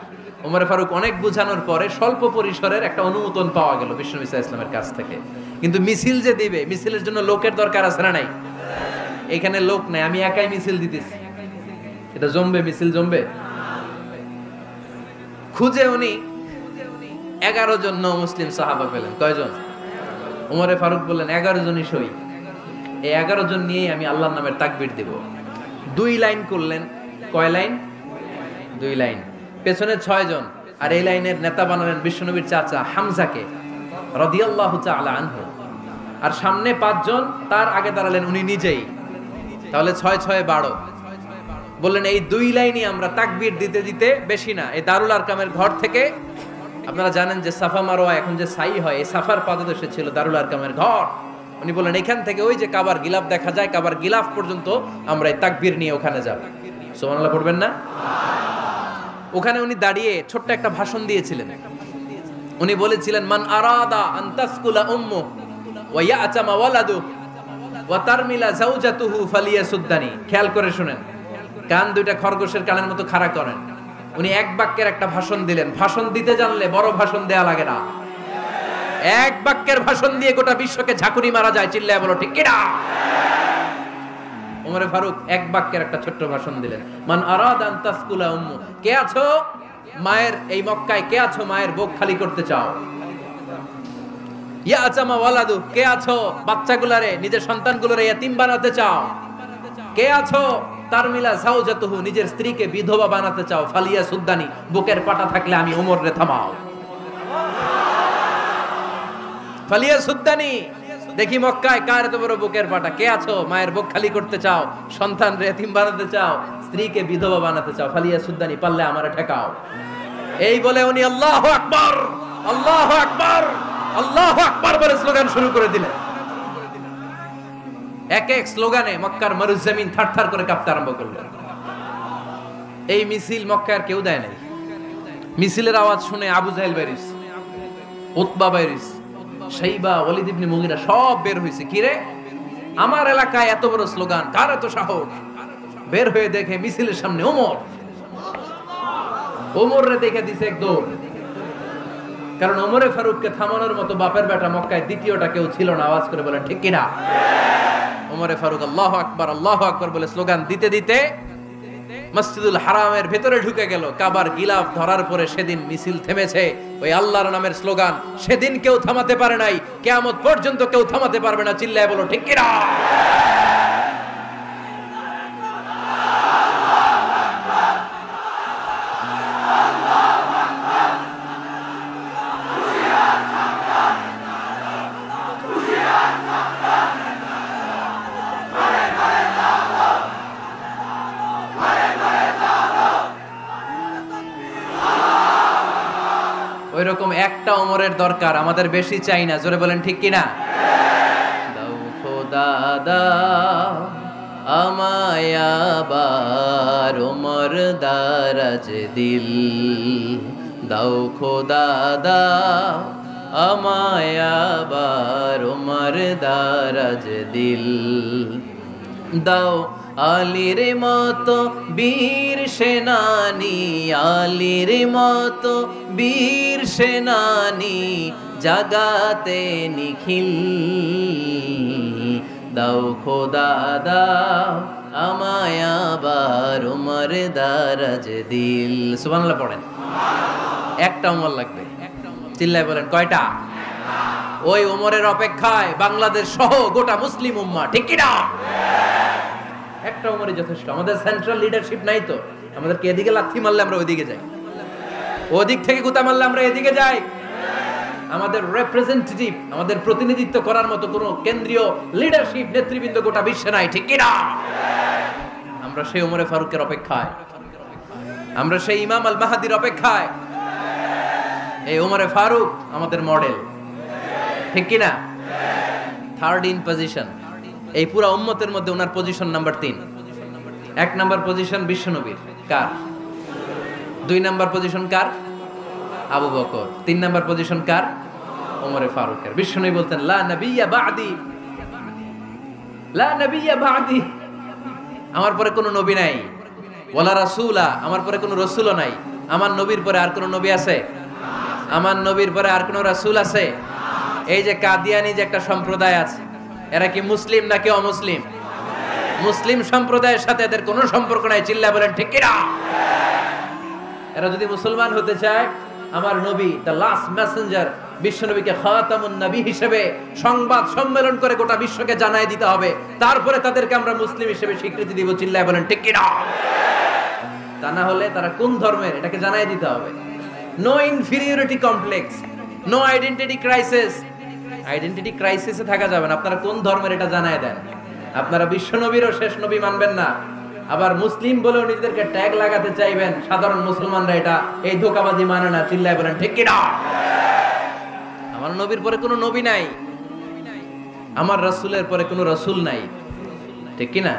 Speaker 1: ওমর ফারুক অনেক বুঝানোর পরে স্বল্প পরিসরের একটা অনুমোদন পাওয়া গেল বিশ্বনবী সাল্লাল্লাহু আলাইহি ওয়াসাল্লামের কাছ থেকে। কিন্তু মিছিল যে দিবে, মিছিলের জন্য লোকের দরকার আছে না নাই? এখানে লোক নাই, আমি একাই মিছিল দিতেছি। এটা জমবে? মিছিল জমবে? খুঁজে উনি 11 জন মুসলিম সাহাবা পেলেন। কয়জন? ওমরে ফারুক বললেন 11 জনই সই। এই 11 জন নিয়েই আমি আল্লাহর নামের তাকবীর দিব। 2 লাইন করলেন। কয় লাইন? 2 লাইন। পেছনে 6 জন, আর এই লাইনের নেতা বানালেন বিশ্বনবীর চাচা হামজাকে রাদিয়াল্লাহু তাআলা আনহু। আর সামনে 5 জন, তার আগে দাঁড়ালেন উনি নিজেই। তাহলে 6 6 12। বললেন এই 2 লাইনই আমরা তাকবীর দিতে দিতে, বেশি না, এই দারুল আরকামের ঘর থেকে, আপনারা জানেন যে সাফা মারওয়া এখন যে সাই হয়, এই সাফার পাদদেশে ছিল দারুল আরকামের ঘর। উনি বললেন এখান থেকে ওই যে কাবার গিলাফ দেখা যায়, কাবার গিলাফ পর্যন্ত আমরা এই তাকবীর নিয়ে ওখানে যাব। সুবহানাল্লাহ পড়বেন না? ওখানে উনি দাঁড়িয়ে ছোট্ট একটা ভাষণ দিয়েছিলেন। উনি বলেছিলেন মান আরাদা আন তাসকুলা উম্মু ওয়া ইয়াতামা ওয়ালাদু ওয়া তারমিলা যাওজাতুহু ফালিয়াসুদ্দানি। খেয়াল করে শুনেন, কান দুইটা খরগোশের কানের মতো খাড়া করেন। উনি এক বাক্যের একটা ভাষণ দিলেন। ভাষণ দিতে জানলে বড় ভাষণ দেয়া লাগে না। এক বাক্যের ভাষণ দিয়ে গোটা বিশ্বকে ঝাঁকুনি মারা যায়। চিল্লায় বলো ঠিক কিনা? ওমরে ফারুক এক বাক্যের একটা ছোট্ট ভাষণ দিলেন। মান আরাদা আন তাসকুলা উম্মু, কে আছো মায়ের এই মক্কায়, কে আছো মায়ের বুক খালি করতে চাও? ইয়া আচামা ওয়ালাদু, কে আছো বাচ্চাগুলারে, নিজের সন্তানগুলোরে ইয়াতিম বানাতে চাও? কে আছো তারমিলা যাওজাতুহু, নিজের স্ত্রীকে বিধবা বানাতে চাও? ফালিয়া সুদ্দানি, বুকের পাটা থাকলে আমি ওমর রে থামাও। ফালিয়া সুদ্দানি, দেখি মক্কায় কার এত বড় বুকের পাটা। কে আছো মায়ের বুক খালি করতে চাও, সন্তান রে এতিম বানাতে চাও, স্ত্রীকে বিধবা বানাতে চাও? ফালিয়া সুদ্দানি, পারলে আমারে ঠেকাও। এই বলে উনি আল্লাহু আকবার, আল্লাহু আকবার, আল্লাহু আকবার বলে স্লোগান শুরু করে দিলেন। এক এক স্লোগানে মক্কার মরুজমিন থারথার করে কাঁপতে আরম্ভ করলেন। এই মিছিল মক্কার কেউ দেয় নাই। মিছিলের আওয়াজ শুনে আবু জাহেল বাইরিস, উতবা বাইরিস, শাইবা, ওয়ালিদ ইবনে মুগিরা সব বের হয়েছে। কিরে, আমার এলাকায় এত বড় স্লোগান, কার এত সাহস? বের হয়ে দেখে মিছিলের সামনে ওমর। ওমর রে দেখে দিছে এক দৌড়। কারণ ওমরে ফারুককে থামানোর মতো বাপের বেটা মক্কায় দ্বিতীয়টা কেউ ছিল না। আওয়াজ করে বলেন ঠিক কিনা? ওমরে ফারুক আল্লাহু আকবার, আল্লাহু আকবার বলে স্লোগান দিতে দিতে মসজিদুল হারামের ভেতরে ঢুকে গেল। কাবার গিলাফ ধরার পরে সেদিন মিছিল থেমেছে। ওই আল্লাহর নামের স্লোগান সেদিন কেউ থামাতে পারে নাই, কিয়ামত পর্যন্ত কেউ থামাতে পারবে না। চিল্লায় বলো ঠিক কিনা? ওইরকম একটা ওমরের দরকার, আমাদের বেশি চাই না। জোরে বলেন ঠিক কিনা? দাও খোদা দাও আমায় আবার ওমর দারাজ দিল, দাও খোদা দাও আমায় আবার ওমর দারাজ দিল, দাও আলীর মতো বীর সেনানি, আলীর মতো বীর সেনানি জাগাতে নিখিল, দাও খোদা দাও আমায় আবার ওমর দারাজ দিল। সুবহানাল্লাহ পড়েন। একটা ওমর লাগবে। চিল্লায় বলেন কয়টা? ওই ওমরের অপেক্ষায় বাংলাদেশ সহ গোটা মুসলিম উম্মাহ, ঠিক কি না? একটা ওমরই যথেষ্ট। আমাদের সেন্ট্রাল লিডারশিপ নাই তো, আমাদেরকে এদিকে লাথি মারলে আমরা ওইদিকে যাই। ওদিক থেকে গুতা মারলে আমরা এদিকে যাই। আমাদের রিপ্রেজেন্টেটিভ, আমাদের প্রতিনিধিত্ব করার মতো কোনো কেন্দ্রীয় লিডারশিপ নেতৃবৃন্দ গোটা বিশ্বে নাই, ঠিক কিনা? আমরা সেই ওমরে ফারুকের অপেক্ষায়, আমরা সেই ইমাম আল মাহাদির অপেক্ষায়। এই ওমরে ফারুক আমাদের মডেল, ঠিক কিনা? থার্ড ইন পজিশন এই পুরা উম্মতের মধ্যে ওনার পজিশন নাম্বার 3। 1 নাম্বার পজিশন বিশ্বনবীর, কার? 2 নাম্বার পজিশন কার? আবু বকর। 3 নাম্বার পজিশন কার? ওমরে ফারুকের। বিশ্বনবী বলতেন লা নবিয়্যা বা'দি, লা নবিয়্যা বা'দি, আমার পরে কোনো নবী নাই। ওয়ালা রাসূলা, আমার পরে কোনো রাসূলও নাই। আমার নবীর পরে আর কোনো নবী আছে? আমার নবীর পরে আর কোনো রাসূল আছে? এই যে কাদিয়ানি যে একটা সম্প্রদায় আছে, এরা কি মুসলিম নাকি অমুসলিম? মুসলিম সম্প্রদায়ের সাথে এদের কোনো সম্পর্ক নাই, চিল্লা বলেন ঠিক কিনা? এরা যদি মুসলমান হতে চায়, আমার নবী দ্য লাস্ট মেসেঞ্জার বিশ্বনবীকে খাতামুন নবী হিসেবে সংবাদ সম্মেলন করে গোটা বিশ্বকে জানাই দিতে হবে, তারপরে তাদেরকে আমরা মুসলিম হিসেবে স্বীকৃতি দিব, চিল্লা বলেন ঠিক কিনা? তা না হলে তারা কোন ধর্মের এটাকে জানাই দিতে হবে। No inferiority complex, no identity crisis. Identity ক্রাইসিসে থাকা যাবে না। আপনারা কোন ধর্মের এটা জানাই দেন। আপনারা বিশ্বনবীরও শেষ নবী মানবেন না, আবার মুসলিম বলেও নিজেদেরকে ট্যাগ লাগাতে চাইবেন। সাধারণ মুসলমানরা এটা এই ধোঁকাবাজি মানে না, চিল্লায় বলেন ঠিক কিনা? আমার নবীর পরে কোনো নবী নাই, আমার রাসূলের পরে কোনো রাসূল নাই, ঠিক কিনা?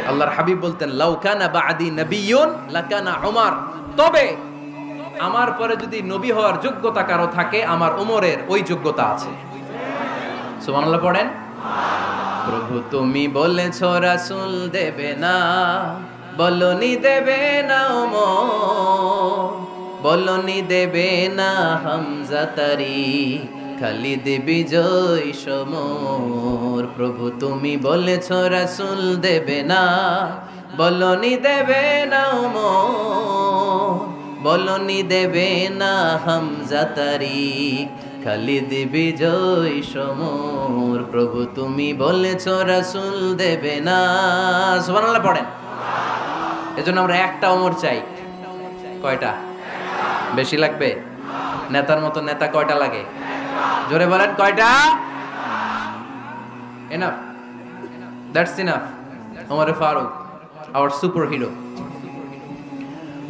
Speaker 1: আল্লাহর হাবিব বলতেন লাউ কানা বা'দি নাবিয়্যুন লাকানা উমর, তবে আমার পরে যদি নবী হওয়ার যোগ্যতা কারো থাকে, আমার ওমরের ওই যোগ্যতা আছে। সুবহানাল্লাহ পড়েন। প্রভু তুমি বলেছো রাসূল দেবে না, বলনি দেবে না ওমর, বলনি দেবে না হামজা তারি, খালিদ বিজয় সমর। প্রভু তুমি বলেছো রাসূল দেবে না, বলনি দেবে না ওমর, বলনি দেবে না হামজা তারি, খালিদ বিজয় সমর। প্রভু তুমি বলেছো রাসূল দেবে না। সুবহানাল্লাহ পড়েন। এজন্য আমরা একটা ওমর চাই। কয়টা? বেশি লাগবে? নেতার মতো নেতা কয়টা লাগে? জোরে বলেন কয়টা? Enough, that's enough. ওমরে ফারুক আওয়ার সুপার হিরো।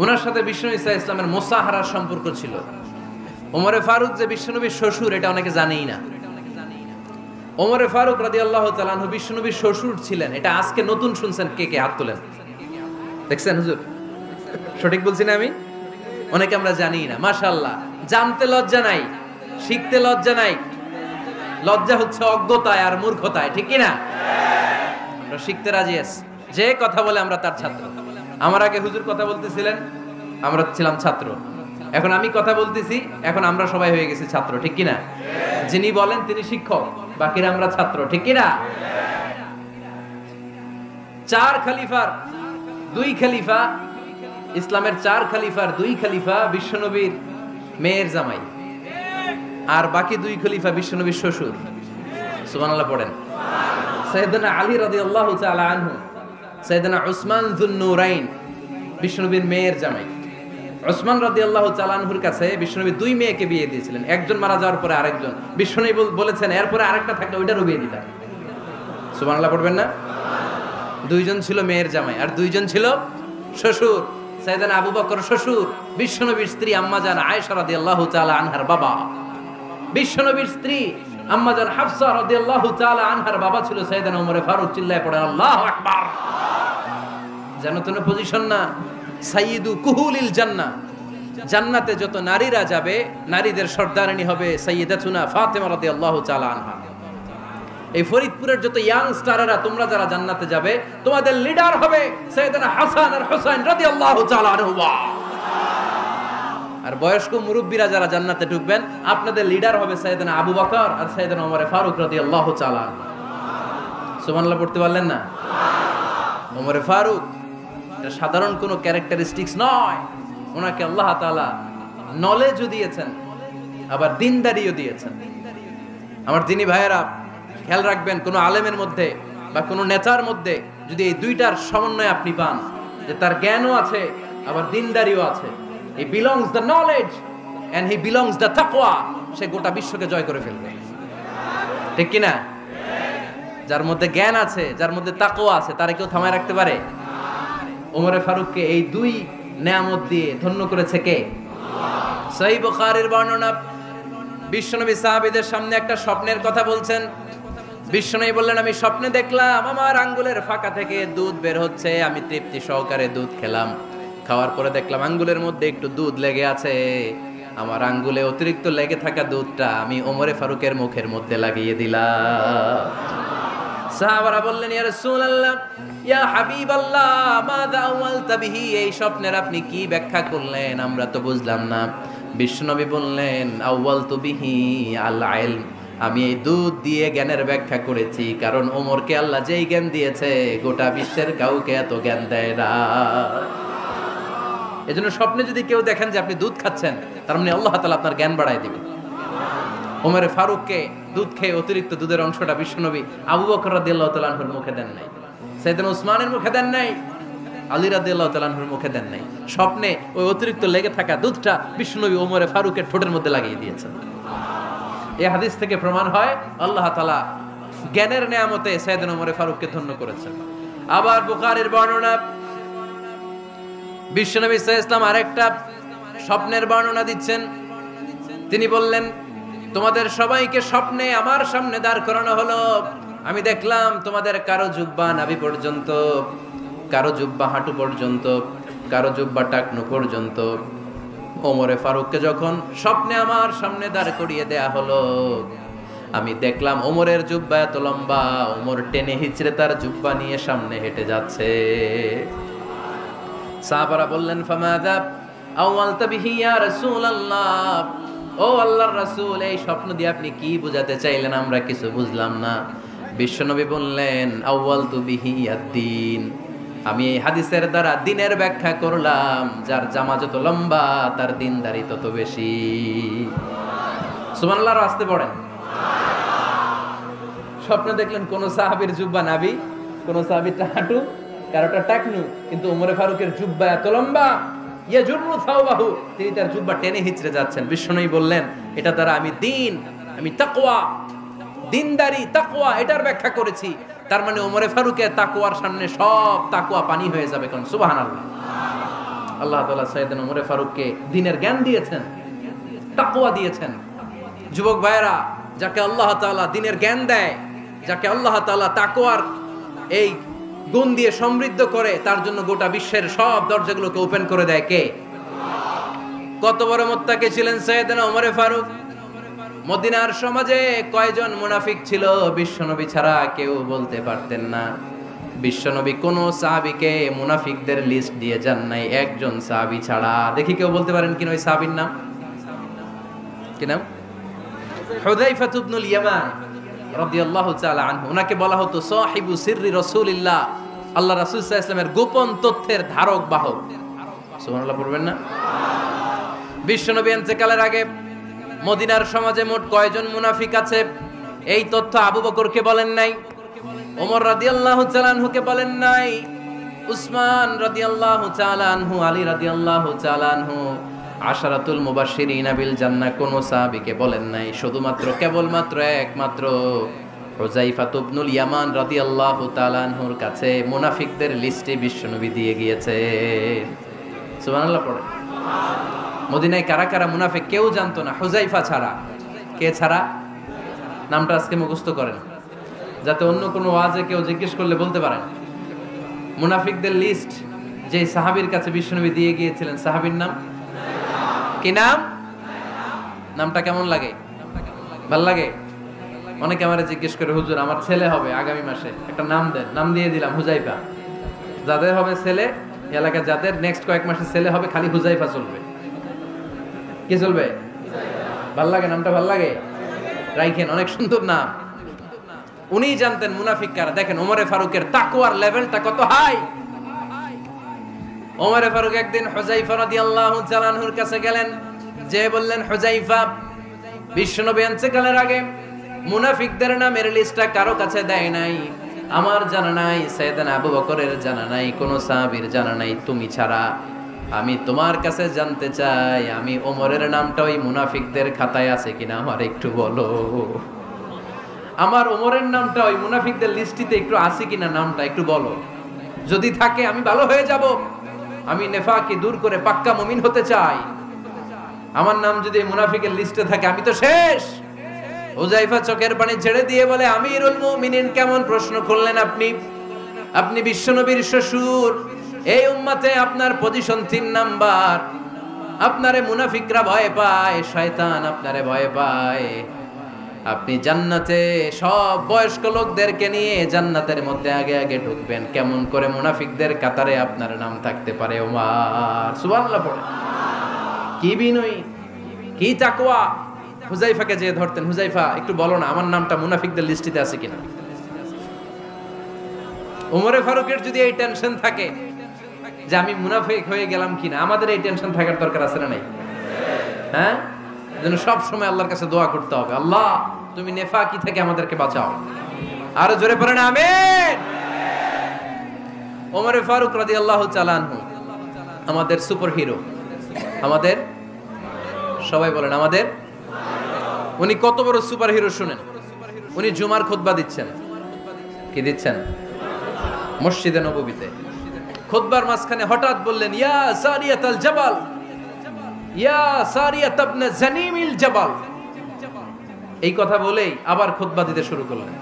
Speaker 1: ওনার সাথে বিশ্বনবী সাল্লাল্লাহু আলাইহি ওয়াসাল্লামের মুসাহারার সম্পর্ক ছিল। ওমরে ফারুক যে বিশ্বনবীর শ্বশুর, এটা অনেকে জানেই না। ওমরে ফারুক রাদিয়াল্লাহু তাআলা আনহু বিশ্বনবীর শ্বশুর ছিলেন। এটা আজকে নতুন শুনছেন, কে কে হাত তোলেন? দেখছেন হুজুর? সঠিক বলছি না আমি? অনেকে আমরা জানি না। মাশাআল্লাহ, জানতে লজ্জা নাই, শিখতে লজ্জা নাই। লজ্জা হচ্ছে অজ্ঞতায় আর মূর্খতায়, ঠিক কি না? আমরা শিখতে রাজি আছি। যে কথা বলে আমরা তার ছাত্র। আমার আগে হুজুর কথা বলতেছিলেন, আমরা ছিলাম ছাত্র। এখন আমি কথা বলতেছি, এখন আমরা সবাই হয়ে গেছি ছাত্র, ঠিক কি না? যিনি বলেন তিনি শিক্ষক, বাকিরা আমরা ছাত্র, ঠিক কি না? 4 খলিফার 2 খলিফা, ইসলামের 4 খলিফার 2 খলিফা বিশ্বনবীর মেয়ের জামাই, আর বাকি 2 খলিফা বিশ্বনবীর শ্বশুর। সুবহানাল্লাহ পড়েন। সাইয়েদনা আলী রাদিয়াল্লাহু তাআলা আনহু, সাইয়েদনা উসমান যুন-নূরাইন বিশ্বনবীর মেয়ের জামাই। উসমান রাদিয়াল্লাহু তাআলা আনহুর কাছে বিশ্বনবী 2 মেয়েকে বিয়ে দিয়েছিলেন। একজন মারা যাওয়ার পরে আরেকজন। বিশ্বনবী বলেছেন এরপরে আরেকটা থাকলে ওইটারও বিয়ে দিতাম। সুবহানাল্লাহ পড়বেন না? 2 জন ছিল মেয়ের জামাই আর 2 জন ছিল শ্বশুর। সাইয়েদনা আবু বকর শ্বশুর, বিশ্বনবীর স্ত্রী আম্মাজান আয়েশা রাদিয়াল্লাহু তাআলা আনহার বাবা। বিশ্বনবীর স্ত্রী আম্মাজান হাফসা রাদিয়াল্লাহু তাআলা আনহার বাবা ছিল সাইয়েদনা ওমরে ফারুক। চিল্লায় পড়েন আল্লাহু আকবার। জানো তো না পজিশন না? সাইয়্যিদু কুহুলিল জান্নাহ, জান্নাতে যত নারীরা যাবে, নারীদের সর্দারিনী হবে সাইয়্যিদাতুনা ফাতেমা রাদিয়াল্লাহু তাআলা আনহা। এই ফরিদপুরের যত ইয়াং স্টারেরা, তোমরা যারা জান্নাতে যাবে, তোমাদের লিডার হবে সাইয়েদনা হাসান আর হুসাইন রাদিয়াল্লাহু তাআলা আনহুমা। আর বয়স্ক মুরব্বীরা যারা জান্নাতে ঢুকবেন, আপনাদের লিডার হবে সাইয়েদনা আবু বকর আর সাইয়েদনা ওমর ফারুক রাদিয়াল্লাহু তাআলা আনহু। সুবহানাল্লাহ পড়তে পারলেন না? ওমর ফারুক এটা সাধারণ কোনো ক্যারেক্টারিস্টিক্স নয়। ওনাকে আল্লাহ তাআলা নলেজও দিয়েছেন, আবার দিনদারিও দিয়েছেন। আমার দিনী ভাইয়েরা, খেয়াল রাখবেন, কোনো আলেমের মধ্যে বা কোনো নেতার মধ্যে যদি এই দুইটার সমন্বয় আপনি পান, যে তার জ্ঞানও আছে আবার দিনদারিও আছে, he belongs the knowledge and he belongs the তাকওয়া, সে গোটা বিশ্বকে জয় করে ফেলবে। ঠিক কি না? যার মধ্যে জ্ঞান আছে, যার মধ্যে তাকওয়া আছে, তারে কেউ থামায় রাখতে পারে? ওমরে ফারুককে এই দুই নেয়ামত দিয়ে ধন্য করেছে কে? সহিহ বুখারীর বর্ণনা, বিশ্বনবী সাহাবীদের সামনে একটা স্বপ্নের কথা বলছেন। বিশ্বনবী বললেন, আমি স্বপ্নে দেখলাম আমার আঙ্গুলের ফাঁকা থেকে দুধ বের হচ্ছে, আমি তৃপ্তি সহকারে দুধ খেলাম। খাওয়ার পরে দেখলাম আঙ্গুলের মধ্যে একটু দুধ লেগে আছে। আমার আঙ্গুলে অতিরিক্ত লেগে থাকা দুধটা আমি ওমরে ফারুকের মুখের মধ্যে লাগিয়ে দিলাম। সাহাবারা বললেন, ইয়া রাসূলুল্লাহ, ইয়া হাবিবাল্লাহ, মাযা আওয়ালতা বিহি, এই স্বপ্নের আপনি কি ব্যাখ্যা করলেন, আমরা তো বুঝলাম না। বিশ্বনবী বললেন, আওয়ালতু বিহি আল ইলম, আমি এই দুধ দিয়ে জ্ঞানের ব্যাখ্যা করেছি, কারণ ওমরকে আল্লাহ যেই জ্ঞান দিয়েছে গোটা বিশ্বের কাউকে এত জ্ঞান দেয় না। এজন্য স্বপ্নে যদি কেউ দেখেন যে আপনি দুধ খাচ্ছেন, তার মানে আল্লাহ তাআলা আপনার জ্ঞান বাড়ায় দিবেন। ওমরে ফারুককে দুধ খেয়ে অতিরিক্ত দুধের অংশটা বিশ্বনবী আবু বকর রাদিয়াল্লাহু তাআলা আনহুর মুখে দেন নাই, সাইয়েদনা উসমানের মুখে দেন নাই, আলী রাদিয়াল্লাহু তাআলা আনহুর মুখে দেন নাই। স্বপ্নে ওই অতিরিক্ত লেগে থাকা দুধটা বিশ্বনবী ওমরে ফারুকের ঠোঁটের মধ্যে লাগিয়ে দিয়েছেন। এই হাদিস থেকে প্রমাণ হয় আল্লাহ তাআলা জ্ঞানের নেয়ামতে সাইয়েদনা ওমরে ফারুককে ধন্য করেছেন। আবার বুখারীর বর্ণনা, বিশ্বনবী সাল্লাল্লাহু আলাইহি ওয়াসাল্লাম আরেকটা স্বপ্নের বর্ণনা দিচ্ছেন। তিনি বললেন, তোমাদের সবাইকে স্বপ্নে আমার সামনে দাঁড় করানো হলো। আমি দেখলাম তোমাদের কারো জুব্বা নাভি পর্যন্ত, কারো জুব্বা হাঁটু পর্যন্ত, কারো জুব্বা টাকনু পর্যন্ত। ওমরে ফারুককে যখন স্বপ্নে আমার সামনে দাঁড় করিয়ে দেয়া হলো, আমি দেখলাম ওমরের জুব্বা এত লম্বা, ওমর টেনে হিচড়ে তার জুব্বা নিয়ে সামনে হেঁটে যাচ্ছে। সাহাবারা বললেন, ফামাযা আওয়ালতা বিহি ইয়া রাসূলুল্লাহ, ও আল্লাহর রাসূল, এই স্বপ্ন দিয়ে আপনি কি বোঝাতে চাইলেন, আমরা কিছু বুঝলাম না। বিশ্বনবী বললেন, আউয়ালতু বিহি আদ-দীন, আমি এই হাদিসের দ্বারা দ্বীনের ব্যাখ্যা করলাম, যার জামা যত লম্বা তার দ্বীনদারি তত বেশি। সুবহানাল্লাহ, আসতে পড়েন। স্বপ্নে দেখলেন কোন সাহাবীর জুব্বা নাভি, কোন সাহাবীর হাঁটু, কারোটা টাকনু, কিন্তু ওমরে ফারুকের জুব্বা এত লম্বা, ইয়াজুরু সাওবাহু, তিনি তার জুব্বা টেনে হিচড়ে যাচ্ছেন। বিশ্বনবী বললেন, এটা দ্বারা আমি দ্বীন, আমি তাকওয়া, দ্বীনদারি, তাকওয়া, এটার ব্যাখ্যা করেছি। তার মানে ওমরে ফারুকের তাকওয়ার সামনে সব তাকওয়া পানি হয়ে যাবে। কোন সুবহানাল্লাহ। আল্লাহ তাআলা সাইয়েদনা ওমরে ফারুককে দ্বীনের জ্ঞান দিয়েছেন, তাকওয়া দিয়েছেন। যুবক ভাইরা, যাকে আল্লাহ তাআলা দ্বীনের জ্ঞান দেয়, যাকে আল্লাহ তাআলা তাকওয়ার এই গুণ দিয়ে সমৃদ্ধ করে, তার জন্য গোটা বিশ্বের সব দরজাগুলোকে ওপেন করে দেয় কে? কত বড় মুত্তাকি ছিলেন সাইয়েদনা ওমরে ফারুক। মদিনার সমাজে কয়জন মুনাফিক ছিল বিশ্বনবী ছাড়া কেউ বলতে পারতেন না। বিশ্বনবী কোন সাহাবীকে মুনাফিকদের লিস্ট দিয়ে যান নাই, একজন সাহাবী ছাড়া। দেখি কেউ বলতে পারেন কিনা ওই সাহাবীর নাম? কি নাম? হুযায়ফা ইবনুল ইয়ামান রাদিয়াল্লাহু তাআলা আনহু। ওনাকে বলা হতো সাহিবু সিররি রাসূলিল্লাহ, আল্লাহ রাসূল সাল্লাল্লাহু আলাইহি ওয়াসাল্লামের গোপন তথ্যের ধারক বাহক। সুবহানাল্লাহ পড়বেন না? বিশ্বনবী ইন্তেকালের আগে মদিনার সমাজে মোট কয়জন মুনাফিক আছে, এই তথ্য আবু বকরকে বলেন নাই, ওমর রাদিয়াল্লাহু তাআলা আনহুকে বলেন নাই, উসমান রাদিয়াল্লাহু তাআলা আনহু, আলী রাদিয়াল্লাহু তাআলা আনহু, আশারাতুল মুবাশশিরিনা বিল জান্নাহ কোন সাহাবীকে বলেন নাই। শুধুমাত্র কেবলমাত্র একমাত্র হুযায়ফা ইবনুল ইয়ামান রাদিয়াল্লাহু তাআলা আনহুর কাছে মুনাফিকদের লিস্টে বিশ্বনবী দিয়ে গিয়েছে। সুবহানাল্লাহ পড়ে। মদিনায় কারা কারা মুনাফিক কেউ জানতো না, হুযায়ফা ছাড়া। কে ছাড়া? নামটা আজকে মুখস্থ করেন, যাতে অন্য কোনো ওয়াজে কেউ জিজ্ঞেস করলে বলতে পারেন। মুনাফিকদের লিস্ট যে সাহাবীর কাছে বিশ্বনবী দিয়ে গিয়েছিলেন, সাহাবীর নাম কি? নাম? নামটা কেমন লাগে? ভাল লাগে? অনেকে আমারে জিজ্ঞেস করে, হুজুর আমার ছেলে হবে আগামী মাসে, একটা নাম দেন। নাম দিয়ে দিলাম হুযায়ফা। যাদের হবে ছেলে, এলাকায় যাদের নেক্সট কয়েক মাসে ছেলে হবে, খালি হুযায়ফা চলবে। কি চলবে? ভাল লাগে? নামটা ভাল লাগে? রাইখেন, অনেক সুন্দর নাম। উনিই জানতেন মুনাফিক কারা। দেখেন ওমরে ফারুকের তাকওয়ার লেভেলটা কত হাই। ওমরে ফারুক একদিন হুযায়ফা রাদিয়াল্লাহু তাআলা আনহুর কাছে গেলেন, যে বললেন, হুযায়ফা, বিশ্বনবী ইন্তেকালের আগে মুনাফিকদের নামের লিস্টটা কারো কাছে দেয় নাই, আমার জানা নাই, সাইয়েদনা আবু বকরের জানা নাই, কোন সাহাবীর জানা নাই, তুমি ছাড়া। আমি তোমার কাছে জানতে চাই, আমি ওমরের নামটা ওই মুনাফিকদের খাতায় আছে কিনা আমার একটু বলো। আমার ওমরের নামটা ওই মুনাফিকদের লিস্টিতে একটু আছে কিনা, নামটা একটু বলো। যদি থাকে আমি ভালো হয়ে যাব, আমি নেফাকি দূর করে পাক্কা মুমিন হতে চাই। আমার নাম যদি মুনাফিকের লিস্টে থাকে আমি তো শেষ। হুযায়ফা চোখের পানি ছেড়ে দিয়ে বলে, আমিরুল মুমিনিন, কেমন প্রশ্ন করলেন আপনি? আপনি বিশ্বনবীর শ্বশুর, এই উম্মতে আপনার পজিশন 3 নাম্বার। আপনারে মুনাফিকরা ভয় পায়, শয়তান আপনারে ভয় পায়। আপনি জান্নাতে সব বয়স্ক লোকদেরকে নিয়ে জান্নাতের মধ্যে আগে আগে ঢুকবেন, কেমন করে মুনাফিকদের কাতারে আপনার নাম থাকতে পারে ওমর? সুবহানাল্লাহ পড়ে। কি বিনয়ী, কি তাকওয়া। হুযায়ফাকে যে ধরতেন, হুযায়ফা একটু বলো না আমার নামটা মুনাফিকদের লিস্টিতে আছে কিনা। ওমরে ফারুকের যদি এই টেনশন থাকে যে আমি মুনাফিক হয়ে গেলাম কিনা, আমাদের এই টেনশন থাকার দরকার আছে না নাই? হ্যাঁ, যেন সব সময় আল্লাহর কাছে দোয়া করতে হবে, আল্লাহ তুমি নেফাকি থেকে আমাদেরকে বাঁচাও। আরো জোরে পড়েন আমিন। ওমরে ফারুক রাদিয়াল্লাহু তাআলা আনহু আমাদের সুপার হিরো, আমাদের সবাই বলেন আমাদের। উনি কত বড় সুপার হিরো শুনেন। উনি জুমার খুতবা দিচ্ছেন। কি দিচ্ছেন? মসজিদে নববীতে খুতবার মাঝখানে হঠাৎ বললেন, ইয়া সারিয়াতাল জাবাল, ইয়া সারিয়াত ইবনে জানিমিল জাবাল। এই কথা বলেই আবার খুতবা দিতে শুরু করলেন।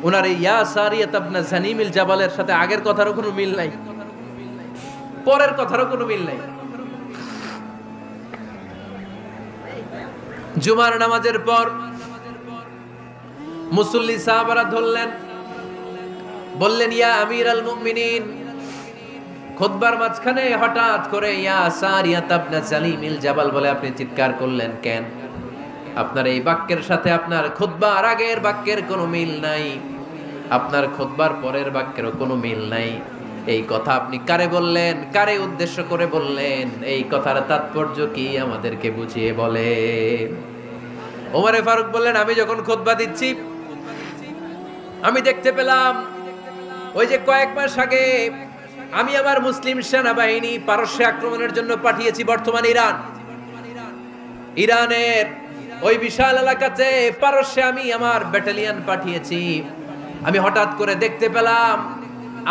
Speaker 1: ওনার এই ইয়া সারিয়াত ইবনে জানিমিল জাবালের সাথে আগের কথারও কোনো মিল নাই, পরের কথারও কোনো মিল নাই। জুমার নামাজের পর মুসল্লি সাহাবারা ধরলেন, বললেন, ইয়া আমিরাল মুমিনিন। খুতবার মাঝখানে হঠাৎ করে ইয়া সারিয়াত ইবনে জানিমিল জাবাল বলে আপনি চিৎকার করলেন কেন? আপনার এই বাক্যের সাথে আপনার খুতবার আগের বাক্যের কোনো মিল নাই, আপনার খুতবার পরের বাক্যেরও কোনো মিল নাই। এই কথা আপনি কারে বললেন, কারে উদ্দেশ্য করে বললেন? এই কথার তাৎপর্য কি আমাদেরকে বুঝিয়ে বলেন। ওমরে ফারুক বললেন, আমি যখন খুতবা দিচ্ছি আমি দেখতে পেলাম ওই যে কয়েক মাস আগে আমি আমার মুসলিম সেনাবাহিনী পারস্যে আক্রমণের জন্য পাঠিয়েছি, বর্তমান ইরানের ওই বিশাল এলাকাতে পারস্যে আমি আমার ব্যাটালিয়ন পাঠিয়েছি। আমি হঠাৎ করে দেখতে পেলাম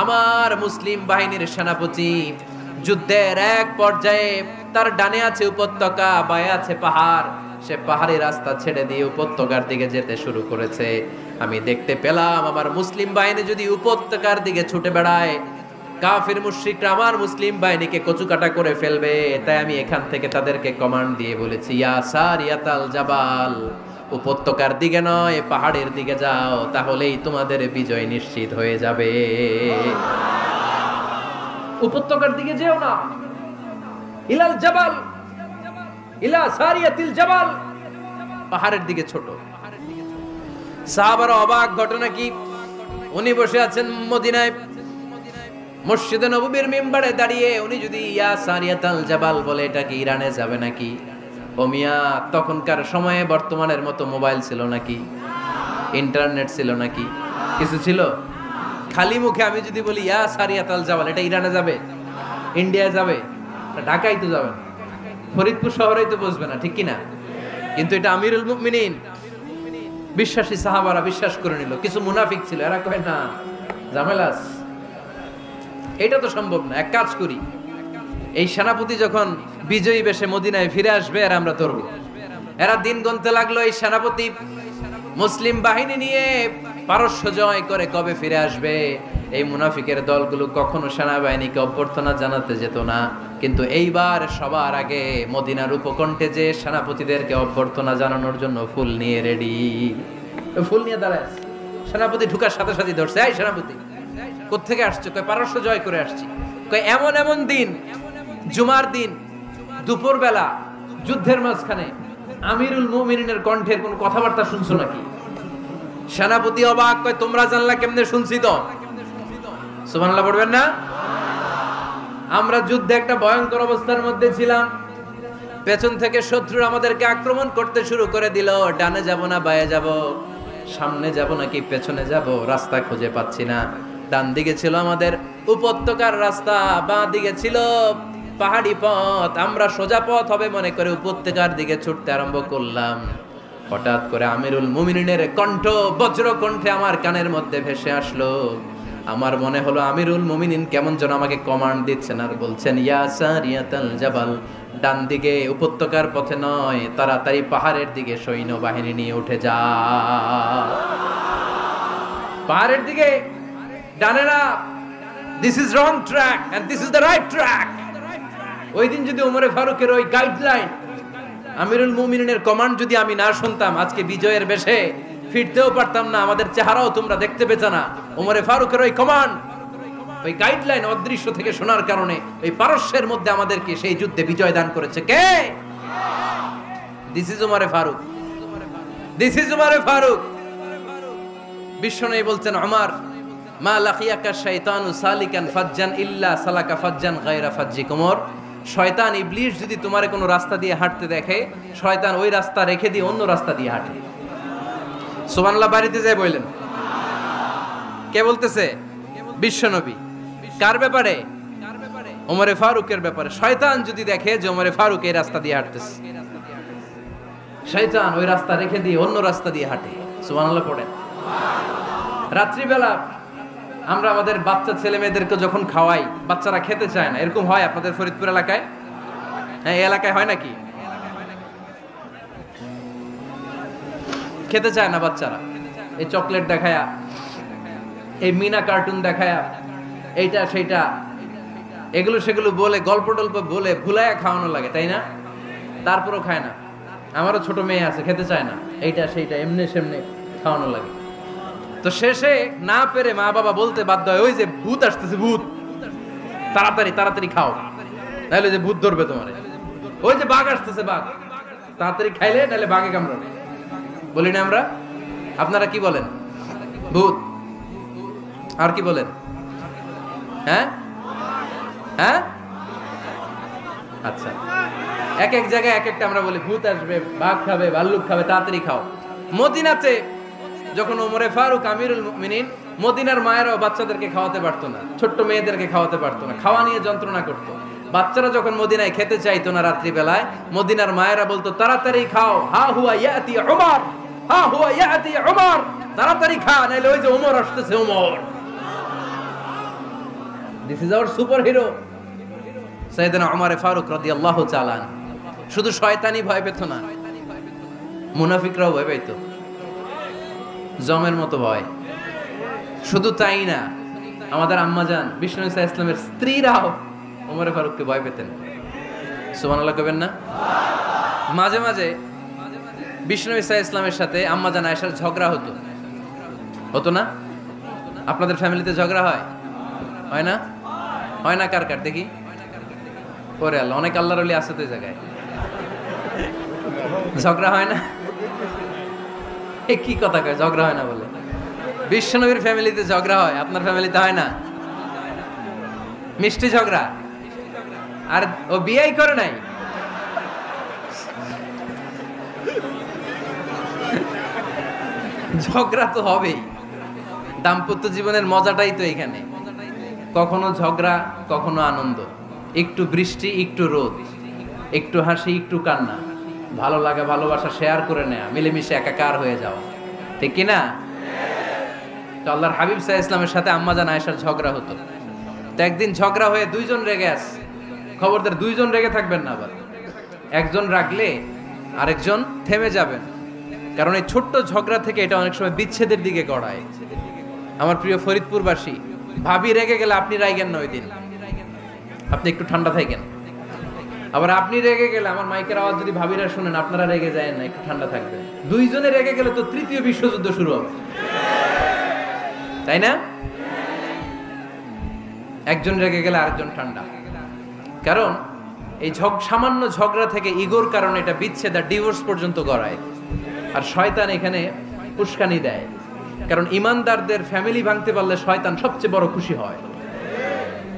Speaker 1: আমার মুসলিম বাহিনীর সেনাপতি যুদ্ধের এক পর্যায়ে তার ডানে আছে উপত্যকা, বায়ে আছে পাহাড়। সে পাহাড়ি রাস্তা ছেড়ে দিয়ে উপত্যকার দিকে যেতে শুরু করেছে। আমি দেখতে পেলাম আমার মুসলিম বাহিনী যদি উপত্যকার দিকে ছুটে বেড়ায়, কাফির মুশরিকরা আমার মুসলিম বাহিনীকে কচুকাটা করে ফেলবে। তাই আমি এখান থেকে তাদেরকে কমান্ড দিয়ে বলেছি, ইয়া সারিয়াতাল জাবাল, উপত্যকার দিকে নয় পাহাড়ের দিকে যাও, তাহলেই তোমাদের বিজয় নিশ্চিত হয়ে যাবে। উপত্যকার দিকে যেও না, ইলাল জাবাল, ইলা সারিয়াতিল জাবাল, পাহাড়ের দিকে ছোট। সাহাবারা অবাক, ঘটনা কি? উনি বসে আছেন মদিনায় মসজিদে নববীর মিম্বারে দাঁড়িয়ে, উনি যদি ইয়া সারিয়াতাল জাবাল বলে এটা কি ইরানে যাবে নাকি? ও মিয়া, তখনকার সময়ে বর্তমানের মতো মোবাইল ছিল নাকি, ইন্টারনেট ছিল নাকি, কিছু ছিল? খালি মুখে আমি যদি বলি ইয়া সারিয়াতাল জাবাল, এটা ইরানে যাবে, ইন্ডিয়া যাবে, ঢাকায় তো যাবে, ফরিদপুর শহরেই তো বসবে না, ঠিক কিনা? কিন্তু এটা আমিরুল মুমিনিন বিশ্বাসী সাহাবারা বিশ্বাস করে নিল। কিছু মুনাফিক ছিল, এরা কয় না ঝামেলাস, এটা তো সম্ভব না। এক কাজ করি, এই সেনাপতি যখন বিজয়ী বেশে মদিনায় ফিরে আসবে আর আমরা ধরব। এরা দিন গুনতে লাগলো, এই সেনাপতি মুসলিম বাহিনী নিয়ে পারস্য জয় করে কবে ফিরে আসবে। এই মুনাফিকের দলগুলো কখনো সেনাবাহিনীকে অভ্যর্থনা জানাতে যেত না, কিন্তু এইবার সবার আগে মদিনার উপকণ্ঠে যে সেনাপতিদেরকে অভ্যর্থনা জানানোর জন্য ফুল নিয়ে রেডি। ফুল নিয়ে দাঁড়ায় সেনাপতি ঢুকার সাথে সাথে ধরছে, এই সেনাপতি কোত্থেকে আসছে? কয় পারস্য জয় করে আসছি। কয় এমন এমন দিন, জুমার দিন দুপুর বেলা যুদ্ধের মাঝখানে আমিরুল মুমিনিনের কণ্ঠের কোন কথাবার্তা শুনছো নাকি? সেনাপতি অবাক, কয় তোমরা জানলা কেমনে? শুনছি তো। সুবহানাল্লাহ পড়বেন না? আমরা যুদ্ধে একটা ভয়ঙ্কর অবস্থার মধ্যে ছিলাম, পেছন থেকে শত্রু আমাদেরকে আক্রমণ করতে শুরু করে দিল। ডানে যাব না বায়ে যাব, সামনে যাব নাকি পেছনে যাব, রাস্তা খুঁজে পাচ্ছি না। ডান দিকে ছিল আমাদের উপত্যকার রাস্তা, বাঁ দিকে ছিল পাহাড়ি পথ, আমরা সোজা পথ হবে মনে করে উপত্যকার দিকে ছুটতে আরম্ভ করলাম। হঠাৎ করে আমিরুল মুমিনিনের কণ্ঠ বজ্র কণ্ঠে আমার কানের মধ্যে ভেসে আসলো। আমার মনে হলো আমিরুল মুমিনিন কেমন যেন আমাকে কমান্ড দিচ্ছেন আর বলছেন, ইয়া সারিয়াতাল জাবাল, ডান দিকে উপত্যকার পথে নয়, তাড়াতাড়ি পাহাড়ের দিকে সৈন্যবাহিনী নিয়ে উঠে যা। পাহাড়ের দিকে, ডানে না, this is wrong track and this is the right track. ওই দিন যদি ওমরে ফারুকের ওই গাইডলাইন, আমিরুল মুমিনিনের কমান্ড যদি আমি না শুনতাম, আজকে বিজয়ের বেশে ফিরতেও পারতাম না, আমাদের চেহারাও তোমরা দেখতে পেতে না। ওমরে ফারুকের ওই কমান্ড, ওই গাইডলাইন অদৃশ্য থেকে শোনার কারণে ওই পারস্যের মধ্যে আমাদেরকে সেই যুদ্ধে বিজয় দান করেছে কে? দিস ইজ ওমরে ফারুক, দিস ইজ ওমরে ফারুক। বিশ্বনবী বলছেন, ওমর, মা লাকিয়াকা শাইতানু সালিকান ফাজ্জান ইল্লা সালাকা ফাজ্জান গায়রা ফাজ্জিক। ওমর, শয়তান ইবলিস যদি তোমার কোনো রাস্তা দিয়ে হাঁটতে দেখে, শয়তান ওই রাস্তা রেখে দিয়ে অন্য রাস্তা দিয়ে হাঁটে। সুবহানাল্লাহ বাড়িতে যায় বললেন। কে বলতেছে? বিশ্বনবী। কার ব্যাপারে? ওমরে ফারুকের ব্যাপারে। শয়তান যদি দেখে যে ওমরে ফারুক এই রাস্তা দিয়ে হাঁটতেছে, শয়তান ওই রাস্তা রেখে দিয়ে অন্য রাস্তা দিয়ে হাঁটে। সুবহানাল্লাহ পড়েন। রাত্রিবেলা আমরা আমাদের বাচ্চা ছেলে মেয়েদেরকে যখন খাওয়াই, বাচ্চারা খেতে চায় না, এরকম হয় আপনাদের ফরিদপুর এলাকায়? হ্যাঁ, এই এলাকায় হয় নাকি? খেতে চায় না বাচ্চারা, এই চকলেট দেখায়া, এই মিনা কার্টুন দেখায়া, এইটা সেইটা, এগুলো সেগুলো বলে, গল্প টল্প বলে ভুলায়া খাওয়ানো লাগে, তাই না? তারপরও খায় না। আমারও ছোট মেয়ে আছে, খেতে চায় না, এইটা সেইটা এমনি সেমনি খাওয়ানো লাগে। তো শেষে না পেরে মা বাবা বলতে বাধ্য হয়, ওই যে ভূত আসতেছে, ভূত, তাড়াতাড়ি তাড়াতাড়ি খাও, নাহলে যে ভূত ধরবে তোমার। ওই যে বাঘ আসতেছে, বাঘ, তাড়াতাড়ি খাইলে নাহলে বাঘে কামড়াবে। বলি না আমরা? আপনারা কি বলেন? ভূত। আর কি বলেন? হ্যাঁ হ্যাঁ, আচ্ছা, এক এক জায়গায় এক একটা আমরা বলি, ভূত আসবে, বাঘ খাবে, ভাল্লুক খাবে, তাড়াতাড়ি খাও। মদিনাতে যখন ওমরে ফারুক আমিরুল মুমিনিন, মদিনার মায়েরাও বাচ্চাদেরকে খাওয়াতে পারতো না, ছোট্ট মেয়েদেরকে খাওয়াতে পারতো না, খাওয়া নিয়ে যন্ত্রণা করতো। বাচ্চারা যখন মদিনায় খেতে চাইতো না রাত্রি বেলায়, মদিনার মায়েরা বলতো, তাড়াতাড়ি খাও, হা হুয়া ইয়াতি উমর, হা হুয়া ইয়াতি উমর, তাড়াতাড়ি খা, নাইলে ওই যে ওমর আসতেছে, Omar. This is our super hero সাইয়েদনা ওমরে ফারুক রাদিয়াল্লাহু তাআলা আনহু। শুধু শয়তানি ভয় পেত না, মুনাফিকরাও ভয় পেত, জমের মতো ভয়। শুধু তাই না, আমাদের আম্মাজান বিষ্ণু ইসা ইসলামের স্ত্রীরাও ওমরে ফারুককে ভয় পেতেন। সুবহানাল্লাহ কইবেন না? মাঝে মাঝে বিষ্ণু ইসা ইসলামের সাথে আম্মাজান আয়েশার ঝগড়া হতো, হতো না? আপনাদের ফ্যামিলিতে ঝগড়া হয়? হয় না? হয় না? কার কার দেখি? ওরে আল্লাহ, অনেক আল্লাহর ওলি আছে তো এই জায়গায়। ঝগড়া হয় না? কি কথা কয়, ঝগড়া হয় না বলে? বিশ্বনবীর ফ্যামিলিতে ঝগড়া হয়, আপনার ফ্যামিলিতে হয় না? মিষ্টি ঝগড়া। আর ও বিয়েই করে নাই। ঝগড়া তো হবেই, দাম্পত্য জীবনের মজাটাই তো এখানে। কখনো ঝগড়া, কখনো আনন্দ, একটু বৃষ্টি, একটু রোদ, একটু হাসি, একটু কান্না, ভালো লাগা, ভালোবাসা শেয়ার করে নেয়া, মিলেমিশে একাকার হয়ে যাওয়া, ঠিক কিনা? তো আল্লাহর হাবিব সাল্লাল্লাহু আলাইহি ইসলামের সাথে আম্মাজান আয়েশার ঝগড়া হতো। তো একদিন ঝগড়া হয়ে দুইজন রেগে আছে। খবরদার, দুইজন রেগে থাকবেন না আবার। একজন রাগলে আরেকজন থেমে যাবেন, কারণ এই ছোট্ট ঝগড়া থেকে এটা অনেক সময় বিচ্ছেদের দিকে গড়ায়। আমার প্রিয় ফরিদপুরবাসী, ভাবি রেগে গেলে আপনি রাইগেন না, ওই দিন আপনি একটু ঠান্ডা থাকেন। আবার আপনি রেগে গেলে, আমার মাইকের আওয়াজ যদি ভাবিরা শুনেন, আপনারা রেগে যায় না, একটু ঠান্ডা থাকবেন। দুইজনে রেগে গেলে তো তৃতীয় বিশ্বযুদ্ধ শুরু হবে, তাই না? একজন রেগে গেলে আরেকজন ঠান্ডা, কারণ এই সামান্য ঝগড়া থেকে ইগোর কারণে এটা বিচ্ছেদ আর ডিভোর্স পর্যন্ত গড়ায়। আর শয়তান এখানে উস্কানি দেয়, কারণ ইমানদারদের ফ্যামিলি ভাঙতে পারলে শয়তান সবচেয়ে বড় খুশি হয়,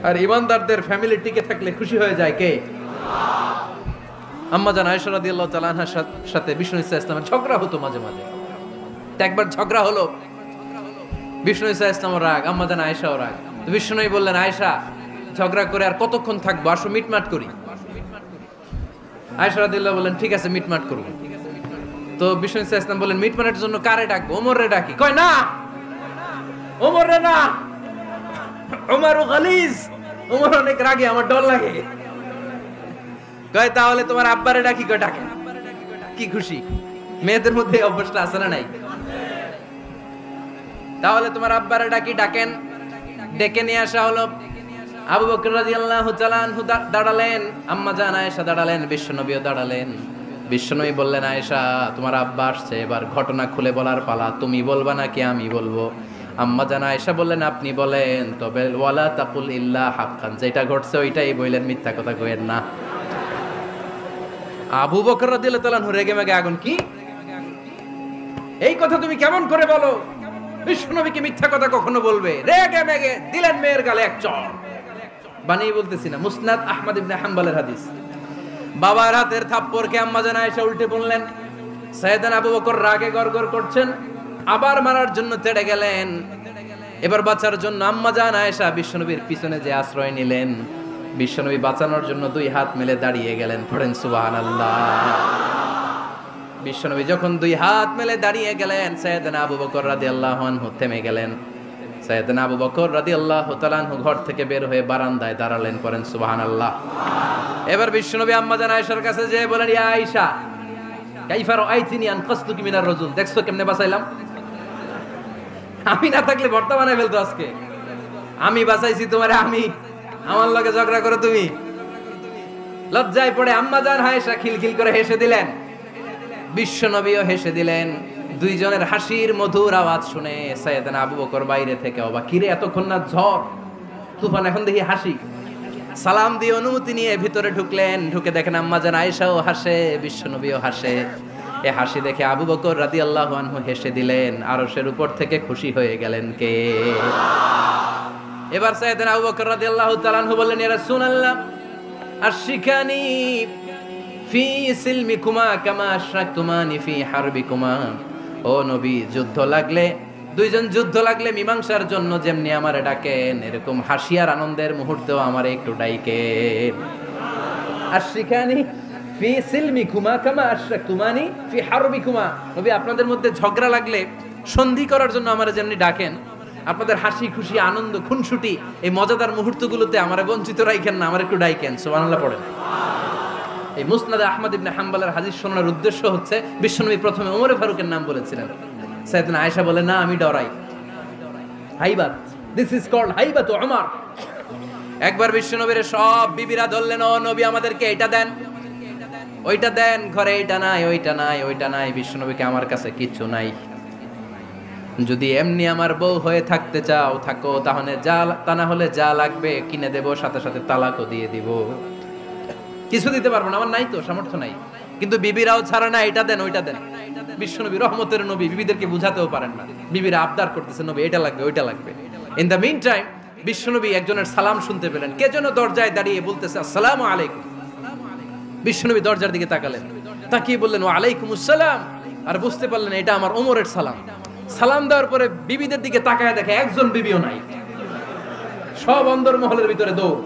Speaker 1: আর ইমানদারদের ফ্যামিলি টিকে থাকলে খুশি হয়ে যায় কে? আম্মাজান আয়েশা রাদিয়াল্লাহু তাআলা আনহার সাথে বিষ্ণু ইসা ইসলামের ঝগড়া হতো মাঝে মাঝে। একবার ঝগড়া হলো, বিষ্ণু ইসা ইসলামও রাগ, আম্মাজান আয়েশাও রাগ। তো বিষ্ণুই বললেন, আয়েশা, ঝগড়া করে আর কতক্ষণ থাকবো, আসো মিটমাট করি। আয়েশা রাদিয়াল্লাহু বলেন ঠিক আছে মিটমাট করব। তো বিষ্ণু ইসলাম বলেন মিটমাটের জন্য কারে ডাকবো? ওমরে ডাকি। কয় না, ওমরে না, ওমর গালিজ, ওমর অনেক রাগে, আমার ডর লাগে। কয় তাহলে তোমার আব্বারে ডাকি। কয় ডাকেন। কি খুশি, মেয়েদের মধ্যে অভ্যাসটা আছে না নাই? তাহলে তোমার আব্বারে ডাকি। ডাকেন। ডেকে নিয়ে আসা হলো। আবু বকর রাদিয়াল্লাহু তাআলা আনহু দাঁড়ালেন, আম্মা জান আয়েশা দাঁড়ালেন, বিশ্বনবীও দাঁড়ালেন। বিশ্বনবী বললেন আয়েশা তোমার আব্বা আসছে, এবার ঘটনা খুলে বলার পালা, তুমি বলবা নাকি আমি বলবো? আম্মা জান আয়েশা বললেন আপনি বলেন, তবে ওয়ালা তাকুল ইল্লা হাক্কান, যেটা ঘটছে ওইটাই বললেন, মিথ্যা কথা কইেন না। আবু বকর রাদিয়াল্লাহু তাআলা আনহু রেগে মেগে আগুন। কি এই কথা তুমি কেমন করে বলো? বিশ্বনবীকে মিথ্যা কথা কখনো বলবে? রেগে মেগে দিলেন মেয়ের গালে এক চড়। বানিয়ে বলতেছি না, মুসনাদ আহমদ ইবনে হাম্বলের হাদিস। বাবার হাতের থাপ্পড়কে আম্মা জান আয়েশা উল্টে বললেন। সাইয়েদনা আবু বকর রাগে গড়গড় করছেন, আবার মারার জন্য তেড়ে গেলেন। এবার বাঁচার জন্য আম্মা জান আয়েশা বিশ্বনবীর পিছনে যে আশ্রয় নিলেন, বিশ্বনবী বাঁচানোর জন্য দুই হাত মেলে দাঁড়িয়ে গেলেন। পড়েন সুবহানাল্লাহ। বিশ্বনবী যখন দুই হাত মেলে দাঁড়িয়ে গেলেন, সাইয়েদনা আবু বকর রাদিয়াল্লাহু আনহু থেমে গেলেন। সাইয়েদনা আবু বকর রাদিয়াল্লাহু তাআলা আনহু ঘর থেকে বের হয়ে বারান্দায় দাঁড়ালেন। পড়েন সুবহানাল্লাহ। এবার বিশ্বনবী আম্মা জান আয়েশার কাছে যেয়ে বলেন ইয়া আয়েশা কাইফা রাআইতিনি আনকাসতুকি মিনার রাজুল, দেখছো কেমনে বাঁচাইলাম? আমি না থাকলে ভর্তা বানাই ফেলতো আজকে। আমি বাঁচাইছি তোমারে, আমি আমার লগে ঝগড়া করো তুমি। লজ্জায় পড়ে আম্মা জান আয়েশা খিলখিল করে হেসে দিলেন, বিশ্বনবীও হেসে দিলেন। দুইজনের হাসির মধুর আওয়াজ শুনে সাইয়েদনা আবু বকর বাইরে থেকে অবাক, কিরে এতক্ষণ না ঝড় তুফান, এখন দেখি হাসি। সালাম দিয়ে অনুমতি নিয়ে ভিতরে ঢুকলেন। ঢুকে দেখেন আম্মা জান আয়েশাও হাসে, বিশ্বনবীও হাসে। এ হাসি দেখে আবু বকর রাদিয়াল্লাহু আনহু হেসে দিলেন। আরশের উপর থেকে খুশি হয়ে গেলেন কে? এবার সাইয়েদনা আবু বকর রাদিয়াল্লাহু তাআলা আনহু বললেন ইয়া রাসূলুল্লাহ আশরিকানি ফি সিলমিকুমা কামা আশরাকতুমানি ফি হারবিকুমা। ও নবী, যুদ্ধ লাগলে, দুইজন যুদ্ধ লাগলে মীমাংসার জন্য যেমনি আমারে ডাকেন, এরকম হাসি আর আনন্দের মুহূর্তেও আমারে একটু ডাইকেন। আশরিকানি ফি সিলমিকুমা কামা আশরাকতুমানি ফি হারবিকুমা। নবী, আপনাদের মধ্যে ঝগড়া লাগলে সন্ধি করার জন্য আমারে যেমনি ডাকেন, আপনাদের হাসি খুশি আনন্দ খুনসুটি এই মজাদার মুহূর্তগুলোতে আমারে বঞ্চিত রাখেন না, আমার একটু ডাইকেন। সুবহানাল্লাহ পড়েন। এই মুসনাদ আহমদ ইবনে হাম্বলের হাদিস শোনার উদ্দেশ্য হচ্ছে, বিশ্বনবী প্রথমে ওমরে ফারুকের নাম বলেছিলেন। সাইয়েদনা আয়েশা বলে না, আমি ডরাই। হাইবাত, দিস ইজ কল্ড হাইবাত ওমর। একবার বিশ্বনবীর সব বিবিরা ধরলেন, ও নবী আমাদেরকে এটা দেন, ওইটা দেন, ঘরে এটা নাই, ওইটা নাই, ওইটা নাই। বিশ্বনবীকে আমার কাছে কিচ্ছু নাই, যদি এমনি আমার বউ হয়ে থাকতে চাও থাকো, তাহলে যা, তা না হলে যা লাগবে কিনে দেব, সাথে সাথে তালাকও দিয়ে দিব। কিছু দিতে পারবো না, আমার নাই তো, সামর্থ্য নাই। কিন্তু বিবিরাও ছাড়ে না, এটা দেন ওইটা দেন। বিশ্বনবী রহমতের নবী, বিবিদেরকে বুঝাতেও পারেন না। বিবিরা আবদার করতেছে নবী এটা লাগবে ওইটা লাগবে। ইন দ্য মিন টাইম বিশ্বনবী একজনের সালাম শুনতে পেলেন। কে যেন দরজায় দাঁড়িয়ে বলতেছে আসসালামু আলাইকুম। বিশ্বনবী দরজার দিকে তাকালেন, তাকিয়ে বললেন ওয়া আলাইকুমুস সালাম। আর বুঝতে পারলেন এটা আমার ওমরের সালাম। সালাম দেওয়ার পরে বিবিদের দিকে তাকায় দেখে একজন বিবিও নাই, সব অন্দরমহলের ভিতরে দৌড়।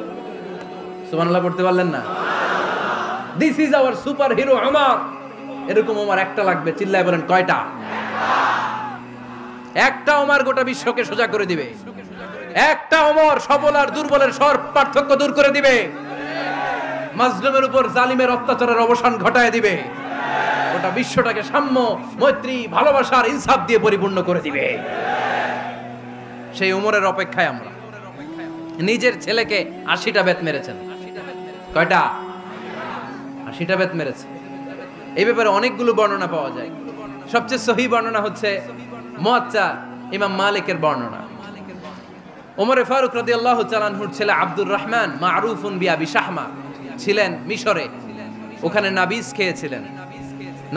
Speaker 1: সুবহানাল্লাহ পড়তে পারলেন না? This is our super hero Omar. এরকম ওমর একটা লাগবে, চিল্লায় বলেন কয়টা? একটা ওমর গোটা বিশ্বকে সোজা করে দিবে। একটা ওমর সবল আর দুর্বলের সব পার্থক্য দূর করে দিবে। মাজলুমের উপর জালিমের অত্যাচারের অবসান ঘটায় দিবে। গোটা বিশ্বটাকে সাম্য, মৈত্রী, ভালোবাসার ইনসাফ দিয়ে পরিপূর্ণ করে দিবে। সেই ওমরের অপেক্ষায় আমরা। নিজের ছেলেকে 80টা বেত মেরেছেন। কয়টা? 80টা বেত মেরেছে। এই ব্যাপারে অনেকগুলো বর্ণনা পাওয়া যায়। সবচেয়ে সহি বর্ণনা হচ্ছে মুয়াত্তা ইমাম মালিকের বর্ণনা। ওমরে ফারুক রাদিয়াল্লাহু তাআলা আনহুর ছেলে আব্দুর রহমান মারুফুন বিআবি শাহমা ছিলেন মিশরে। ওখানে নাবিজ খেয়েছিলেন।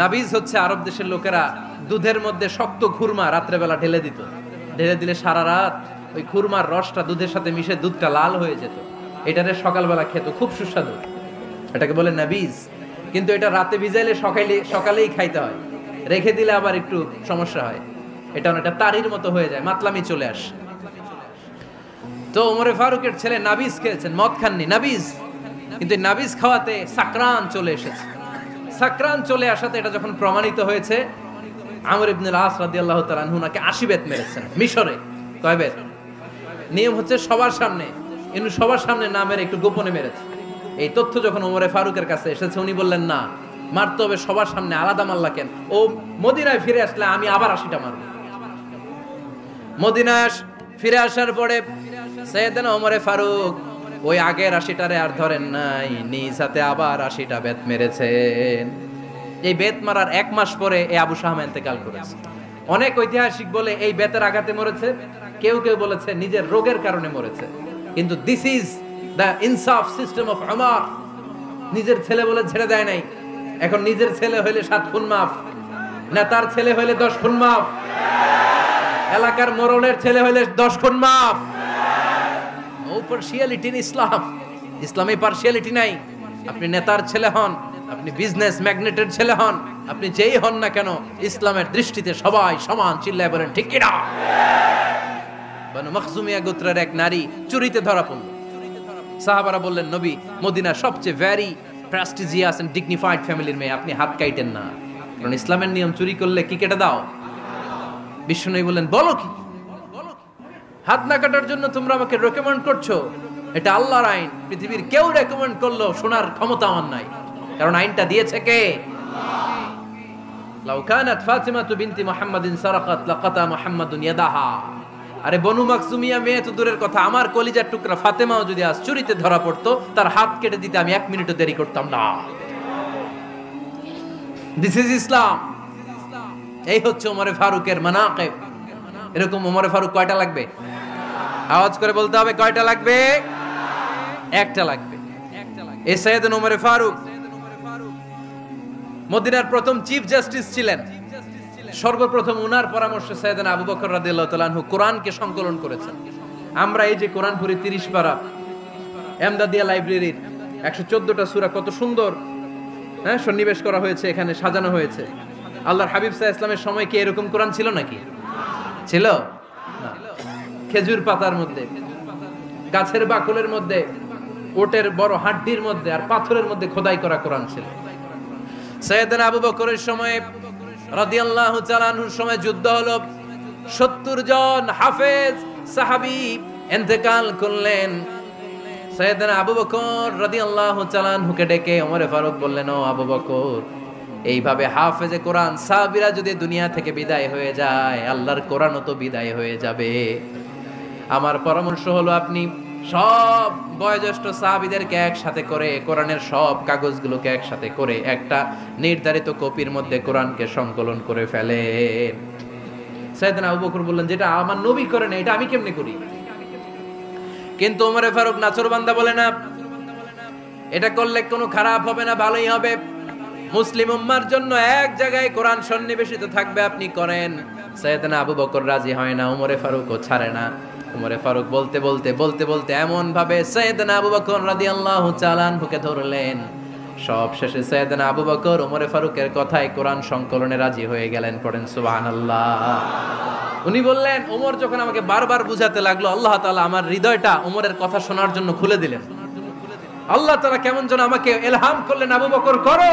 Speaker 1: নাবিজ হচ্ছে আরব দেশের লোকেরা দুধের মধ্যে শক্ত খুরমা রাত্রেবেলা ঢেলে দিত। ঢেলে দিলে সারা রাত ওই খুরমার রসটা দুধের সাথে মিশে দুধটা লাল হয়ে যেত। এটারে সকালবেলা খেত, খুব সুস্বাদু। এটাকে বলে নাবিজ। কিন্তু এটা রাতে ভিজাইলে সকালেই খাইতে হয়, রেখে দিলে আবার একটু সমস্যা হয়। এটা অনেকটা তারির মতো হয়ে যায়, মাতলামি চলে আসে। তো ওমরে ফারুকের ছেলে নাবিজ খেয়েছেন, মদ খাননি, নাবিজ, কিন্তু নাবিজ খাওয়াতে সাকরান চলে এসেছে। সাকরান চলে আসাতে এটা যখন প্রমাণিত হয়েছে, আমর ইবনে আস রাদিয়াল্লাহু তাআলা আনহু নাকি 80 বেত মেরেছেন মিশরে। কয় বেত? নিয়ম হচ্ছে সবার সামনে, কিন্তু সবার সামনে না মেরে একটু গোপনে মেরেছে। এই তথ্য যখন ওমরে ফারুকের কাছে এসেছে, উনি বললেন না, মারতে হবে সবার সামনে, আলাদা মারলা কেন? ও মদিনায় ফিরে আসলে আমি আবার 80টা মারব। মদিনায় ফিরে আসার পরে সাইয়েদনা ওমরে ফারুক ওই আগের 80টারে আর ধরেন নাই, নিজ হাতে আবার 80টা বেত মেরেছেন। এই বেত মারার 1 মাস পরে এই আবু শাহম ইন্তেকাল করেছে। অনেক ঐতিহাসিক বলে এই বেতের আঘাতে মরেছে, কেউ কেউ বলেছে নিজের রোগের কারণে মরেছে। কিন্তু দিস ইজ দ্য ইনসাফ সিস্টেম অফ ওমর। নিজের ছেলে বলে ছেড়ে দেয় নাই। এখন নিজের ছেলে হইলে 7 খুন মাফ, নেতার ছেলে হইলে 10 খুন মাফ, এলাকার মোড়লের ছেলে হইলে 10 খুন মাফ। নো পার্সিয়ালিটি ইন ইসলাম। ইসলামে পার্সিয়ালিটি নাই। আপনি নেতার ছেলে হন, আপনি বিজনেস ম্যাগনেটের ছেলে হন, আপনি যেই হন না কেন, ইসলামের দৃষ্টিতে সবাই সমান। চিল্লায় বলেন ঠিক কিনা? বানু মখজুমিয়া গোত্রের এক নারী চুরিতে ধরা পড়ল। সাহাবারা বললেন, নবী, মদিনার সবচেয়ে ভেরি প্রেস্টিজিয়াস এন্ড ডিগনিফাইড ফ্যামিলির মেয়ে, আপনি হাত কাটেন না, কারণ ইসলামের নিয়ম চুরি করলে কি কেটে দাও? বিশ্বনবী বললেন, বলো কি? হাত না কাটার জন্য তোমরা আমাকে রেকমেন্ড করছো? এটা আল্লাহর আইন। পৃথিবীর কেউ রেকমেন্ড করলো শোনার ক্ষমতা আমার নাই, কারণ আইনটা দিয়েছে কে? লাউ কানাত ফাতিমাতু বিনতি মুহাম্মাদিন সারাকাত লাকাতা মুহাম্মাদুন ইয়াদাহা। আরে বনু মাকসুমিয়া মেয়ে তো দূরের কথা, আমার কলিজার টুকরা ফাতেমাও যদি আজ চুরিতে ধরা পড়তো, তার হাত কেটে দিতে আমি 1 মিনিটও দেরি করতাম না। দিস ইজ ইসলাম। এই হচ্ছে ওমরে ফারুকের মানাকিব। এরকম ওমরে ফারুক কয়টা লাগবে? আওয়াজ করে বলতে হবে, কয়টা লাগবে? একটা লাগবে। এই সাইয়েদনা ওমরে ফারুক মদিনার প্রথম চিফ জাস্টিস ছিলেন। সর্বপ্রথম উনার পরামর্শে সাইয়েদনা আবু বকর রাদিয়াল্লাহু তাআলা আনহু কোরআনকে সংকলন করেছেন। আমরা এই যে কোরআন পড়ি 30 পারা, এমদাদিয়া লাইব্রেরির 114টা সূরা, কত সুন্দর সন্নিবেশ করা হয়েছে, এখানে সাজানো হয়েছে। আল্লাহর হাবিব সাল্লাল্লাহু আলাইহি ওয়াসাল্লামের সময় কি এরকম কোরআন ছিল নাকি? ছিল না। খেজুর পাতার মধ্যে, গাছের বাকলের মধ্যে, ওটের বড় হাড্ডির মধ্যে আর পাথরের মধ্যে খোদাই করা কোরআন ছিল। সাইয়েদনা আবু বকরের সময় রাদিয়াল্লাহু তাআলা আনহুর সময় যুদ্ধ হলো, 70 জন হাফেজ সাহাবী ইন্তেকাল করলেন। সাইয়েদনা আবু বকর রাদিয়াল্লাহু তাআলা আনহুকে ডেকে ওমরে ফারুক বললেন, ও আবু বকর, এইভাবে হাফেজে কোরআন সাহাবীরা যদি দুনিয়া থেকে বিদায় হয়ে যায়, আল্লাহর কোরআনও তো বিদায় হয়ে যাবে। আমার পরামর্শ হলো আপনি সব বয়োজ্যেষ্ঠ সাহাবীদেরকে একসাথে করে কোরআনের সব কাগজগুলোকে একসাথে করে একটা নির্ধারিত কপির মধ্যে কোরআনকে সংকলন করে ফেলেন। সাইয়েদনা আবু বকর বললেন, যেটা আমার নবী করে না, এটা আমি কেমনে করি? কিন্তু ওমরে ফারুক নাচরবান্দা বলে না, এটা করলে কোনো খারাপ হবে না, ভালোই হবে। মুসলিম উম্মার জন্য এক জায়গায় কোরআন সন্নিবেশিত থাকবে, আপনি করেন। সাইয়েদনা আবু বকর রাজি হয় না, ওমরে ফারুকও ছাড়ে না। ওমরে ফারুক বলতে বলতে বলতে বলতে এমন ভাবে সাইয়েদনা আবু বকর রাদিয়াল্লাহু তাআলা আনহুকে ধরলেন, সব শেষে সাইয়েদনা আবু বকর ওমরে ফারুকের কথায় কোরআন সংকলনে রাজি হয়ে গেলেন। পড়েন সুবহানাল্লাহ। উনি বললেন, ওমর যখন আমাকে বারবার বুঝাতে লাগলো, আল্লাহ তাআলা আমার হৃদয়টা ওমরের কথা শোনার জন্য খুলে দিলেন। আল্লাহ তাআলা কেমন যেন আমাকে ইলহাম করলেন, আবু বকর করো,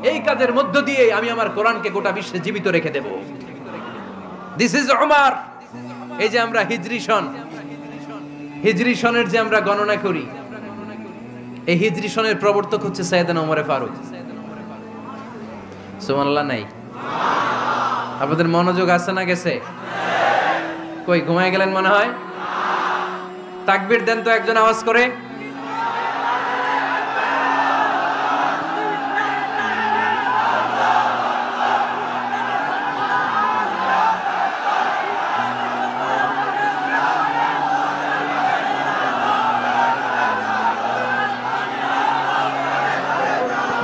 Speaker 1: এই কাজের মধ্য দিয়ে আমি আমার কোরআনকে গোটা বিশ্বে জীবিত রেখে দেব। This is Omar. এই যে আমরা হিজরি সনের যে আমরা গণনা করি, এই হিজরি সনের প্রবর্তক হচ্ছে সাইয়েদনা ওমরে ফারুক। সুবহানাল্লাহ নাই? আপনাদের মনোযোগ আছে না গেছে? কই ঘুমায় গেলেন মনে হয়? তাকবীর দেন তো একজন আওয়াজ করে।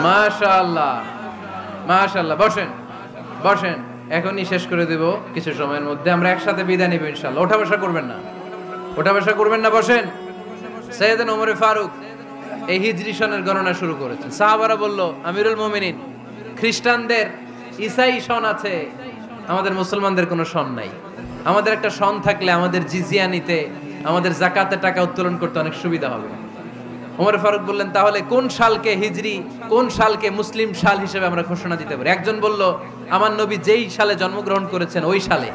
Speaker 1: মাশাআল্লাহ, মাশাআল্লাহ। বসেন বসেন, এখনই শেষ করে দেব কিছু সময়ের মধ্যে। আমরা একসাথে বিদায় নিব ইনশাআল্লাহ। ওঠা বসা করবেন না, ওঠা বসা করবেন না, বসেন। সাইয়েদনা ওমরে ফারুক এই হিজরি সনের গণনা শুরু করেছেন। সাহাবারা বলল, আমিরুল মুমিনিন, খ্রিস্টানদের ঈসাই সন আছে, আমাদের মুসলমানদের কোনো সন নাই। আমাদের একটা সন থাকলে আমাদের জিজিয়া নিতে, আমাদের যাকাতের টাকা উত্তোলন করতে অনেক সুবিধা হবে। ওমর ফারুক বললেন, তাহলে কোন সালকে হিজরি, কোন সালকে মুসলিম সাল হিসেবে আমরা ঘোষণা দিতে পারি? একজন বলল, আমার নবী যেই সালে জন্মগ্রহণ করেছেন ওই সালে।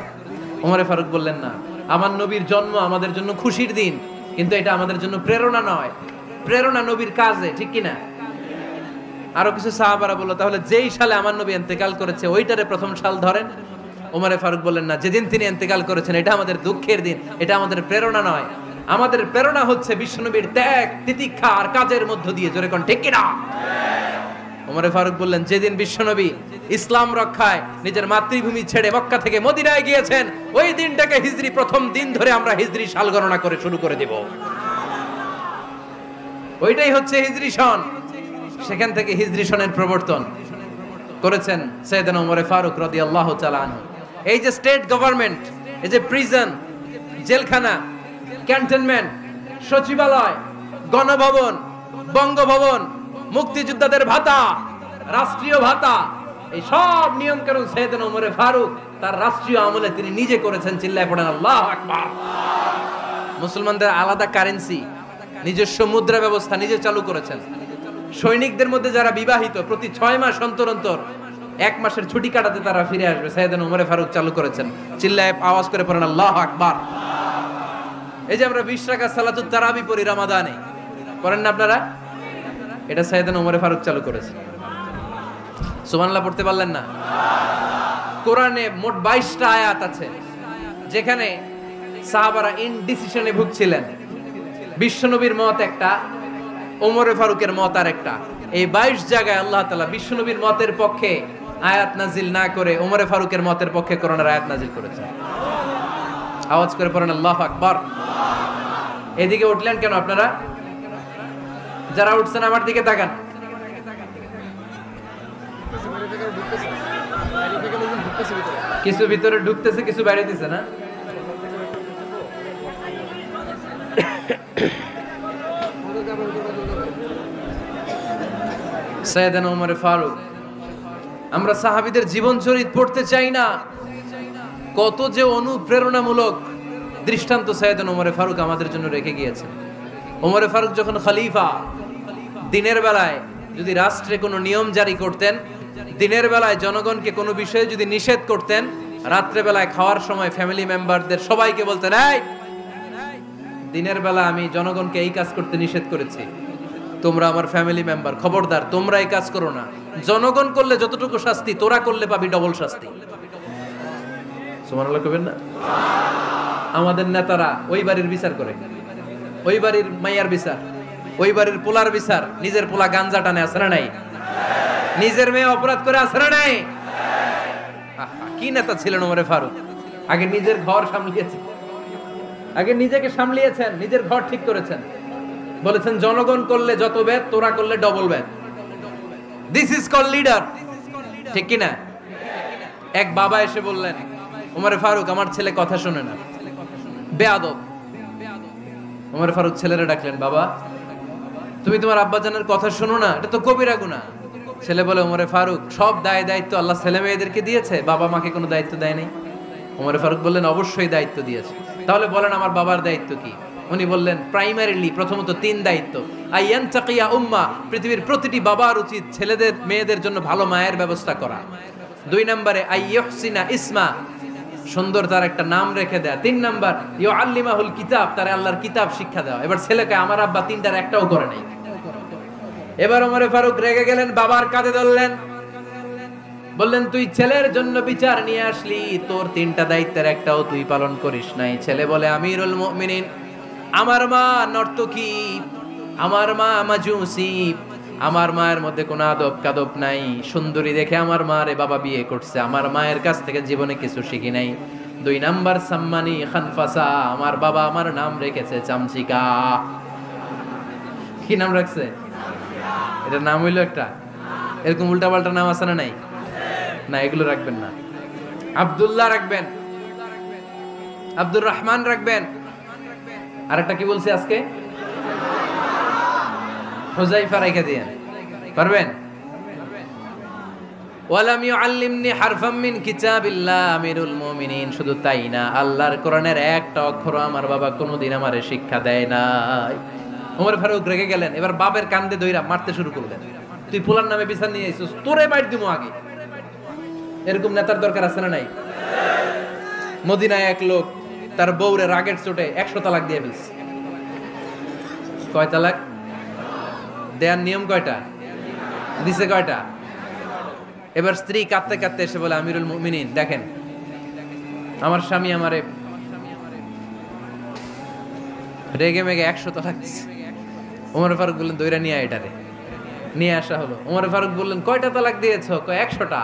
Speaker 1: ওমর ফারুক বললেন, না, আমার নবীর জন্ম আমাদের জন্য খুশির দিন, কিন্তু এটা আমাদের জন্য প্রেরণা নয়। প্রেরণা নবীর কাজে, ঠিক কিনা? আরো কিছু সাহাবারা বলল, তাহলে যেই সালে আমার নবী ইন্তেকাল করেছে ওইটারে প্রথম সাল ধরেন। ওমর ফারুক বললেন, না, যেদিন তিনি ইন্তেকাল করেছেন এটা আমাদের দুঃখের দিন, এটা আমাদের প্রেরণা নয়। আমাদের প্রেরণা হচ্ছে বিশ্বনবীর ত্যাগ, তিতিক্ষা আর কাজের মধ্য দিয়ে। জোরে কোন ঠিক কিনা? ওমর ফারুক বললেন, যেদিন বিশ্বনবী ইসলাম রক্ষায় নিজের মাতৃভূমি ছেড়ে মক্কা থেকে মদিনায় গিয়েছেন ওই দিনটাকে হিজরি প্রথম দিন ধরে আমরা হিজরি সাল গণনা করে শুরু করে দেব। ওইটাই হচ্ছে হিজরি সন। সেখান থেকে হিজরি সনের প্রবর্তন করেছেন সাইয়েদনা ওমর ফারুক রাদিয়াল্লাহু তাআলা আনহু। এই যে স্টেট গভর্নমেন্ট, এই যে প্রিজন, জেলখানা, ক্যান্টনমেন্ট, সচিবালয়, গণভবন, বঙ্গভবন, মুক্তিযোদ্ধাদের ভাতা, রাষ্ট্রীয় ভাতা, এই সব নিয়ম কানুন সাইয়েদনা ওমর ফারুক তার রাষ্ট্রীয় আমলে তিনি নিজে করেছেন। চিল্লায় পড়েন আল্লাহু আকবার। মুসলমানদের আলাদা কারেন্সি, নিজস্ব মুদ্রা ব্যবস্থা নিজে চালু করেছেন। সৈনিকদের মধ্যে যারা বিবাহিত প্রতি 6 মাস অন্তর অন্তর 1 মাসের ছুটি কাটাতে তারা ফিরে আসবে, সাইয়েদনা ওমর ফারুক চালু করেছেন। চিল্লায় আওয়াজ করে পড়েন আল্লাহু আকবার। এই যে আমরা 20 রাকাত সালাতুত তারাবি পড়ি রমাদানে, পড়েন না আপনারা? এটা সাইয়েদনা ওমর ফারুক চালু করেছে। সুবহানাল্লাহ পড়তে পারলেন না? কোরআনে মোট 22টা আয়াত আছে যেখানে সাহাবারা ইনডিসিশনে ভুগছিলেন। বিশ্বনবীর মত একটা, ওমর ফারুকের মত আর একটা। এই 22 জায়গায় আল্লাহ তাআলা বিশ্বনবীর মতের পক্ষে আয়াত নাজিল না করে ওমর ফারুকের মতের পক্ষে কোরআনের আয়াত নাজিল করেছেন। আওয়াজ করে পড়েন আল্লাহু আকবার। এদিকে উঠলেন কেন আপনারা? যারা উঠছেন আমার দিকে তাকান। কিছু ভিতরে ঢুকতেছে, কিছু বাইরে দিছে না? সাইয়েদনা ওমর ফারুক, আমরা সাহাবীদের জীবন চরিত পড়তে চাই না, কত যে অনুপ্রেরণামূলক দৃষ্টান্ত সাইয়েদনা ওমর ফারুক আমাদের জন্য রেখে গিয়েছেন। ওমর ফারুক যখন খলিফা, দিনের বেলায় যদি রাষ্ট্রে কোনো নিয়ম জারি করতেন, দিনের বেলায় জনগণকে কোনো বিষয়ে যদি নিষেধ করতেন, রাত্রে বেলায় খাওয়ার সময় ফ্যামিলি মেম্বারদের সবাইকে বলতেন, এই দিনের বেলা আমি জনগণকে এই কাজ করতে নিষেধ করেছি, তোমরা আমার ফ্যামিলি মেম্বার, খবরদার তোমরা এই কাজ করো না। জনগণ করলে যতটুকু শাস্তি, তোরা করলে পাবি ডবল শাস্তি। সুবহানাল্লাহ কইবেন না? আমাদের নেতারা ওই বাড়ির বিচার করে, ওই বাড়ির মাইয়ার বিচার, ওই বাড়ির পোলার বিচার। নিজের পোলা গাঞ্জা টানে, আছে না নাই? নিজের মেয়ে অপরাধ করে, আছে না নাই? কি নেতা ছিলেন ওমর ফারুক! আগে নিজের ঘর সামলিয়েছেন, আগে নিজেকে সামলিয়েছেন, নিজের ঘর ঠিক করেছেন। বলেছেন জনগণ করলে যত বেদ, তোরা করলে double Veda. This is call leader, ঠিক কি না? এক বাবা এসে বললেন, ওমর ফারুক আমার ছেলে কথা শোনে না, বেয়াদব। ওমর ফারুক ছেলেরে ডাকলেন, বাবা তুমি তোমার আব্বাজানের কথা শোনো না, এটা তো কবিরা গুনাহ। ছেলে বলে, ওমর ফারুক সব দায় দায়িত্ব আল্লাহ ছেলে মেয়েদেরকে দিয়েছে, বাবা মাকে কোনো দায়িত্ব দেয় নাই। ওমর ফারুক বললেন, অবশ্যই দায়িত্ব দিয়েছে। তাহলে বলেন আমার বাবার দায়িত্ব কি? উনি বললেন, প্রাইমারিলি প্রথমত 3 দায়িত্ব। আইয়ান তাকিয়া উম্মা, পৃথিবীর প্রতিটি বাবার উচিত ছেলেদের মেয়েদের জন্য ভালো মায়ের ব্যবস্থা করা। 2 নম্বরে আইয়ুহসিনা ইসমা, সুন্দর তার একটা নাম রেখে দেয়া। 3 নাম্বার ইউআল্লিমাহুল কিতাব, তার আল্লাহর কিতাব শিক্ষা দেওয়া। এবার ছেলেকে আমার আব্বা 3টার একটাও করে নাই। এবার ওমর ফারুক রেগে গেলেন, বাবার কাঁধে ধরলেন, বললেন তুই ছেলের জন্য বিচার নিয়ে আসলি, তোর 3টা দায়িত্বের একটাও তুই পালন করিস নাই। ছেলে বলে, আমিরুল মুমিনিন, আমার মা নর্তকী, আমার মা মাজুসি, আমার মায়ের মধ্যে কোনো আদব কাদব নাই, সুন্দরী দেখে আমার মারে বাবা বিয়ে করছে, আমার মায়ের কাছ থেকে জীবনে কিছু শিখি নাই। 2 নাম্বার সাম্মানি খানফাসা, আমার বাবা আমার নাম রেখেছে চামচিকা। কি নাম রাখছে? এটা নাম হইলো একটা, এরকম উল্টাপাল্টা নাম আছে না নাই? না, এগুলো রাখবেন না। আব্দুল্লাহ রাখবেন, আব্দুর রহমান রাখবেন। আরেকটা কি বলছি আজকে? হুযায়ফা রেখে দিয়েন, পারবেন? ওয়ালাম ইউআল্লিমনি হারফাম মিন কিতাবিল্লাহ আমিরুল মুমিনিন, শুধু তাই না আল্লাহর কোরআনের একটা অক্ষর আমার বাবা কোনোদিন আমারে শিক্ষা দেয় নাই। ওমর ফারুক রেগে গেলেন, এবার বাপের কান্দে ধইরা মারতে শুরু করলেন। তুই ফুলার নামে বিচার নিয়ে আইছিস, তোরে মাইর দিমু আগে। এরকম নেতার দরকার আছে না নাই? মদিনায় এক লোক তার বউরে রাগের চোটে 100 তালাক দিয়ে ফেলছে। কয় তালাক দেয়ার নিয়ম কয়টা? দিছে কয়টা? এবার স্ত্রী কাঁদতে কাঁদতে এসে বলে, আমিরুল মুমিনিন দেখেন আমার স্বামী আমারে রেগে মেগে 100 তালাক দিছে। ওমর ফারুক বললেন দইরা নিয়ে আয় এটারে। নিয়ে আসা হলো। ওমর ফারুক বললেন কয়টা তালাক দিয়েছো? কয় 100টা।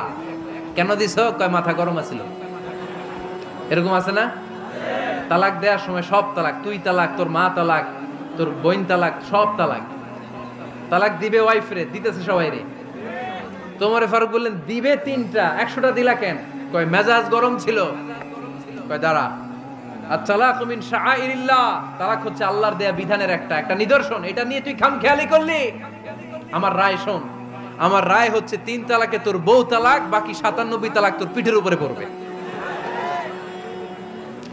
Speaker 1: কেন দিছো? কয় মাথা গরম আছিল। এরকম আছে না? তালাক দেওয়ার সময় সব তালাক, তুই তালাক, তোর মা তালাক, তোর বোন তালাক, সব তালাক। তালাক দিবে ওয়াইফ রে, দিতেছে সবাই রে। তোমারে ফারুক বললেন দিবে 3টা, 100টা দিলা কেন? কয় মেজাজ গরম ছিল। কয় দাঁড়া, আত-তালাকু মিন শাআইরিল্লাহ, তালাক হচ্ছে আল্লাহর দেয়া বিধানের একটা নিদর্শন। এটা নিয়ে তুই খামখেয়ালি করলি? আমার রায় শোন, আমার রায় হচ্ছে 3 তালাকে তোর বউ তালাক, বাকি 97 তালাক তোর পিঠের উপরে পড়বে।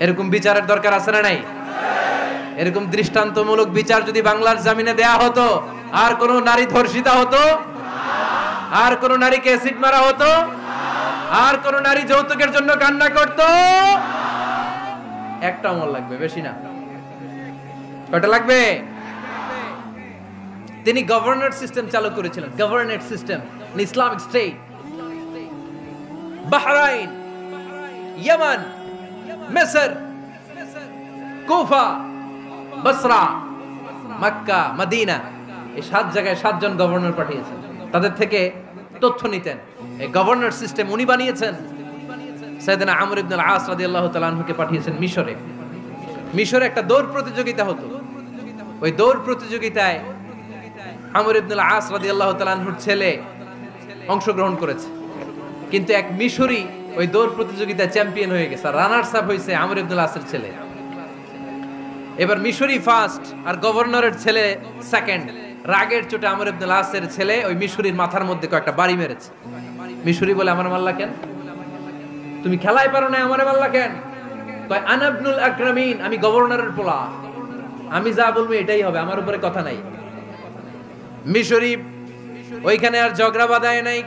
Speaker 1: এরকম বিচারের দরকার আছে না নাই? এরকম দৃষ্টান্তমূলক বিচার যদি বাংলার জমিনে দেয়া হতো, আর কোন নারী ধর্ষিতা হতো, আর কোন নারীকে অ্যাসিড মারা হতো, আর কোন নারী যৌতুকের জন্য কান্না করত? একটা অমর লাগবে, বেশি না। কয়টা লাগবে? তিনি গভর্নর সিস্টেম চালু করেছিলেন, governor system, Islamic state. Bahrain, Yemen, মিসর, কুফা, বসরা, মক্কা, মদিনা, এই 7 জায়গায় 7 জন গভর্নর পাঠিয়েছেন। তাদের থেকে তথ্য নিতেন। এই গভর্নর সিস্টেম উনি বানিয়েছেন। সাইয়েদনা আমর ইবনে আল-আস রাদিয়াল্লাহু তাআলা আনহুকে পাঠিয়েছেন মিশরে। মিশরে একটা দৌড় প্রতিযোগিতা হতো। ওই দৌড় প্রতিযোগিতায় আমর ইবনে আল-আস রাদিয়াল্লাহু তাআলা আনহুর ছেলে অংশগ্রহণ করেছে, কিন্তু এক মিশরি ওই দৌড় প্রতিযোগিতায় চ্যাম্পিয়ন হয়ে গেছে। রানার্স আপ হয়েছে আমর ইবনে আল-আসের ছেলে। এবার মিশরি ফার্স্ট আর গভর্নরের ছেলে সেকেন্ড। রাগের চোটে আমর ইবনে আল-আসের ছেলে ওই মিশরির মাথার মধ্যে কয়েকটা বাড়ি মেরেছে। মিশরি বলে, আমার মারলা কেন? তুমি খেলায় পারো না, আমারে মারলা কেন? কয় আনা ইবনুল আকরামিন, আমি গভর্নরের পোলা, আমি যা বলবো এটাই হবে, আমার উপরে কথা নাই। মিশরি ওইখানে আর ঝগড়া বাঁধায় নাই,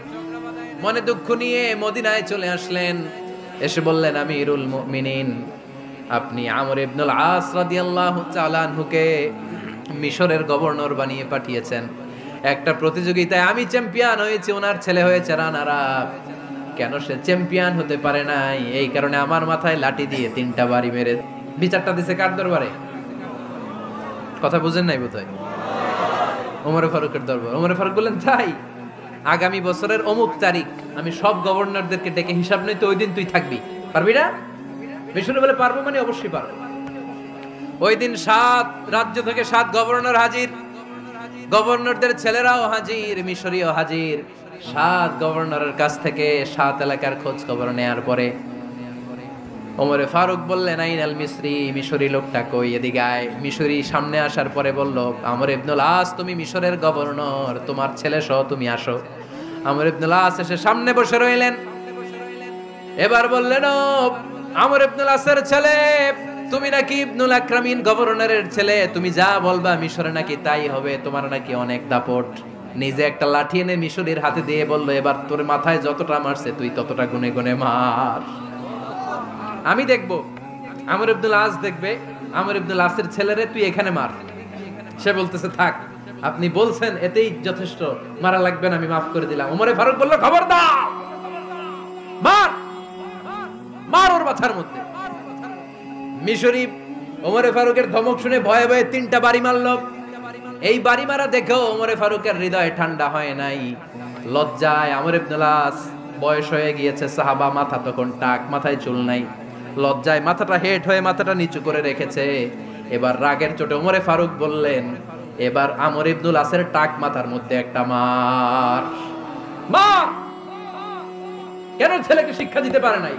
Speaker 1: মনে দুঃখ নিয়ে মদিনায় চলে আসলেন। এসে বললেন, আমিরুল মুমিনিন আপনি আমর ইবনে আল-আস রাদিয়াল্লাহু তাআলা আনহুকে মিশরের গভর্নর বানিয়ে পাঠিয়েছেন। একটা প্রতিযোগিতায় আমি চ্যাম্পিয়ন হয়েছি, ওনার ছেলে হয়েছে রানার আপ। কেন সে চ্যাম্পিয়ন হতে পারে নাই? এই কারণে আমার মাথায় লাঠি দিয়ে 3টা বাড়ি মেরে বিচারটা দিছে কার দরবারে? কথা বুঝেন নাই বোধহয়? ওমর ফারুকের দরবার। ওমর ফারুক বললেন, তাই আগামী বছরের অমুক তারিখ আমি সব গভর্নরদেরকে ডেকে হিসাব নেই, তো ওই দিন তুই থাকবি, পারবি না? মিশরে বলে, পারবো মানে অবশ্যই পারবো। ওই দিন 7 রাজ্য থেকে 7 গভর্নর হাজির, গভর্নরদের ছেলেরাও হাজির, মিশরীয় হাজির। 7 গভর্নরের কাছ থেকে 7 এলাকার খোঁজ খবর নেয়ার পরে ওমরে ফারুক বললেন, আইনাল মিসরি, মিশরি লোকটা কই, এদিকে আয়। মিশরি সামনে আসার পরে বলল, আমর ইবনে আল-আস তুমি মিশরের গভর্নর, তোমার ছেলে সহ তুমি আসো। আমর ইবনে আল-আস এসে সামনে বসে রইলেন। এবার বললেন, ও আমর ইবনে আল-আসের ছেলে, তুমি নাকি ইবনুল আকরামিন গভর্নরের ছেলে, তুমি যা বলবা মিশরে নাকি তাই হবে, তোমার নাকি অনেক দাপট। নিজে একটা লাঠি এনে মিশরীর হাতে দিয়ে বলল, এবার তোর মাথায় যতটা মারছে তুই ততটা গুনে গুনে মার, আমি দেখবো। আমর ইবনে আল-আস দেখবে, আমর ইবনে আল-আসের ছেলেরে তুই এখানে মার। সে বলতেছে, থাক আপনি বলছেন এতেই যথেষ্ট, মারা লাগবে না, আমি মাফ করে দিলাম। ওমরে ফারুক বলল, খবরদার, মার, মার ওর মাথার মধ্যে। মিশরি ওমরে ফারুকের ধমক শুনে ভয়ে ভয়ে 3টা বাড়ি মারল। এই বাড়ি মারা দেখেও ওমরে ফারুকের হৃদয় ঠান্ডা হয় নাই। লজ্জায় আমর ইবনে আল-আস, বয়স হয়ে গিয়েছে, সাহাবা, মাথা তখন টাক, মাথায় চুল নাই, লজ্জায় মাথাটা হেট হয়ে মাথাটা নিচু করে রেখেছে। এবার রাগের চোটে ওমরে ফারুক বললেন, এবার আমর ইবনে আল-আসের টাক মাথার মধ্যে একটা মার। মার! কেন ছেলেকে শিক্ষা দিতে পারে নাই?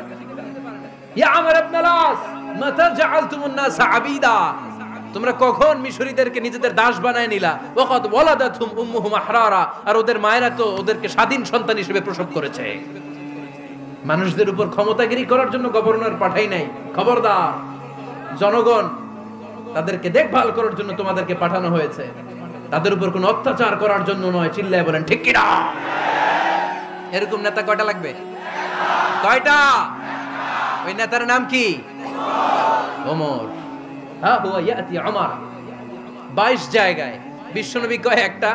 Speaker 1: ইয়া আমর ইবনে আল-আস, মাতা জাআলতুমুন নাস আবিদা, তোমরা কখন মিশরীদেরকে নিজেদের দাস বানায় নিলা? ওয়াকাদ ওয়ালাদাতুম উম্মুহুম আহরারা, আর ওদের মায়েরা তো ওদেরকে স্বাধীন সন্তান হিসেবে প্রসব করেছে। মানুষদের উপর ক্ষমতাগিরি করার জন্য গভর্নর পাঠাই নাই। খবরদার, জনগণ তাদেরকে দেখভাল করার জন্য তোমাদেরকে পাঠানো হয়েছে, তাদের উপর কোনো অত্যাচার করার জন্য নয়। চিল্লায় বলেন ঠিক কি না? এরকম নেতা কয়টা লাগবে? কয়টা? ওই নেতার নাম কি? ওমর। হ্যাঁ, হুয়া ইয়াতি ওমর। 22 জায়গায় বিশ্বনবী কয় একটা,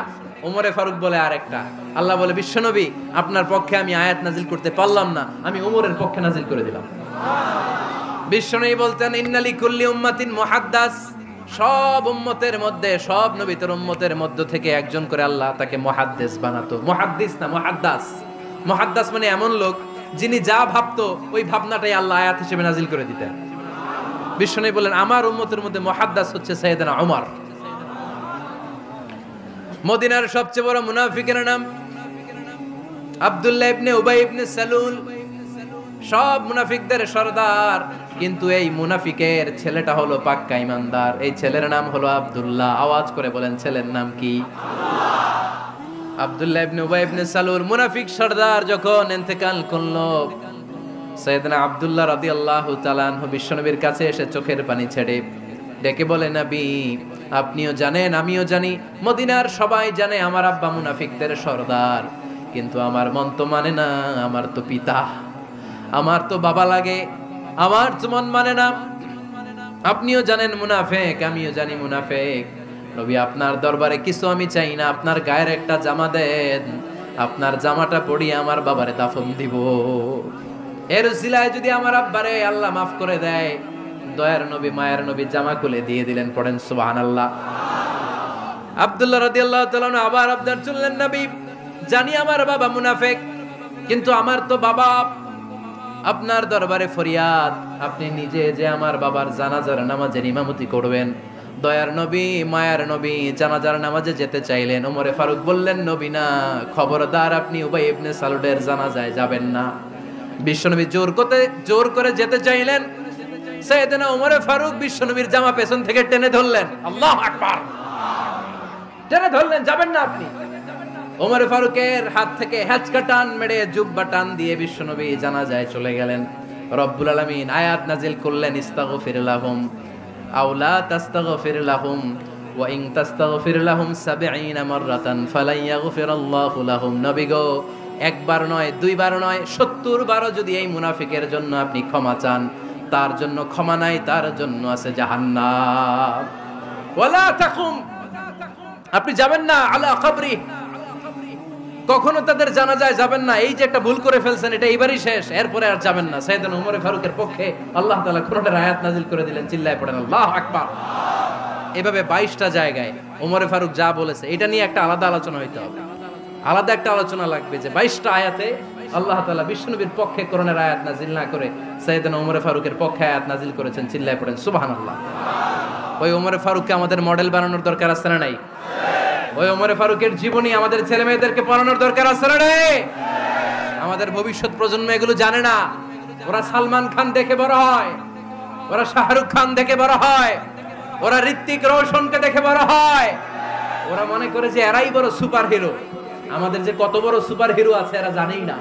Speaker 1: ওমরে ফারুক বলে আরেকটা। আল্লাহ বলে, বিশ্বনবী আপনার পক্ষে আমি আয়াত নাজিল করতে পারলাম না, আমি ওমরের পক্ষে নাজিল করে দিলাম। বিশ্বনবী বলতেন, ইন্নালি কুল্লি উম্মাতিন মুহাদ্দাস, সব উম্মতের মধ্যে, সব নবীর উম্মতের মধ্য থেকে একজন করে আল্লাহ তাকে মুহাদ্দিস বানাতো। মুহাদ্দিস না, মুহাদ্দাস। মুহাদ্দাস মানে এমন লোক যিনি যা ভাবতো ওই ভাবনাটাই আল্লাহ আয়াত হিসেবে নাজিল করে দিতেন। বিশ্বনবী বলেন, আমার উম্মতের মধ্যে মুহাদ্দাস হচ্ছে সাইয়েদনা ওমর। মদিনার সবচেয়ে বড় মুনাফিকের নাম আব্দুল্লাহ ইবনে উবাই ইবনে সালুল, সব মুনাফিকদের সরদার। কিন্তু এই মুনাফিকের ছেলেটা হলো পাক্কা ইমানদার। এই ছেলের নাম হলো আব্দুল্লাহ। আওয়াজ করে বলেন, ছেলের নাম কি? আব্দুল্লাহ ইবনে উবাই ইবনে সালুল, মুনাফিক সরদার যখন ইন্তেকাল করলো, সাইয়েদনা আব্দুল্লাহ রাদিয়াল্লাহু তাআলা আনহু বিশ্বনবীর কাছে এসে চোখের পানি ছেড়ে ডেকে বলে, নবী আপনিও জানেন, আমিও জানি, মদিনার সবাই জানে আমার আব্বা মুনাফিকদের সরদার, কিন্তু আমার মন তো মানে না, আমার তো পিতা, আমার তো বাবা লাগে, আমার তো মন মানে না। আপনিও জানেন মুনাফিক, আমিও জানি মুনাফিক। নবী আপনার দরবারে কিছু আমি চাই না, আপনার গায়ের একটা জামা দেন, আপনার জামাটা পরিয়ে আমার বাবারে দাফন দিব। এর উসিলায় যদি আমার আব্বারে আল্লাহ মাফ করে দেয়, দয়ার নবী মায়ের নবী জামা খুলে দিয়ে দিলেন। পড়েন সুবহানাল্লাহ। আব্দুল্লাহ রাদিয়াল্লাহু তাআলা আবার আবদার চললেন, নবী জানি আমার বাবা মুনাফিক, কিন্তু আমার তো বাবা, আপনার দরবারে ফরিয়াদ, আপনি নিজে যে আমার বাবার জানাজার নামাজের ইমামতি করবেন। দয়ার নবী মায়ার নবী জানাজার নামাজে যেতে চাইলেন। ওমরে ফারুক বললেন, নবী না, খবরদার আপনি উবাই ইবনে সালুলের জানাজায় যাবেন না। বিশ্বনবী জোর করে যেতে চাইলেন। সাইয়েদনা ওমরে ফারুক বিশ্বনবীর জামা পেছন থেকে টেনে ধরলেন। আল্লাহু আকবার। টেনে ধরলেন, যাবেন না আপনি। ওমরে ফারুকের হাত থেকে হ্যাচকা টান মেরে জুব্বা টান দিয়ে বিশ্বনবী জানাজায় চলে গেলেন। রব্বুল আলামিন আয়াত নাজিল করলেন, ইস্তাগফির লাহুম আও লা তাস্তাগফির লাহুম ওয়া ইন তাস্তাগফির লাহুম ৭০ মাররাতান ফালান ইয়াগফিরাল্লাহু লাহুম। নবী গো, একবার নয়, দুইবার নয়, ৭০ বারও যদি এই মুনাফিকের জন্য আপনি ক্ষমা চান, তার জন্য ক্ষমা নাই, তার জন্য আছে জাহান্নাম। ওয়ালা তাকুম, আপনি যাবেন না আলা কবরি, কখনো তাদের জানাজায় যাবেন না। এই যে একটা ভুল করে ফেলছেন, এটা এইবারই শেষ, এরপরে আর যাবেন না। সাইয়েদনা ওমর ফারুকের পক্ষে আল্লাহ তাআলা কোরআনের আয়াত নাযিল করে দিলেন। চিল্লায় পড়েন আল্লাহু আকবার। এভাবে 22টা জায়গায় ওমর ফারুক যা বলেছে, এটা নিয়ে একটা আলাদা আলোচনা হইতে হবে, আলাদা একটা আলোচনা লাগবে যে 22টা আয়াতে আল্লাহ তাআলা বিশ্বনবীর পক্ষে কোরআনের আয়াত নাযিল না করে সাইয়েদনা ওমর ফারুকের পক্ষে আয়াত নাযিল করেছেন। চিল্লায় পড়েন সুবহানাল্লাহ। ওই ওমর ফারুককে আমাদের মডেল বানানোর দরকার আছে না নাই? ওই ওমরে ফারুকের জীবনী আমাদের ছেলে মেয়েদেরকে পড়ানোর দরকার আছে না রে? আমাদের ভবিষ্যৎ প্রজন্ম এগুলো জানে না। ওরা সালমান খান দেখে বড় হয়, ওরা শাহরুখ খান দেখে বড় হয়, ওরা ঋত্বিক রোশনকে দেখে বড় হয়। ওরা মনে করে যে এরাই বড় সুপার হিরো। আমাদের যে কত বড় সুপার হিরো আছে এরা জানেই না।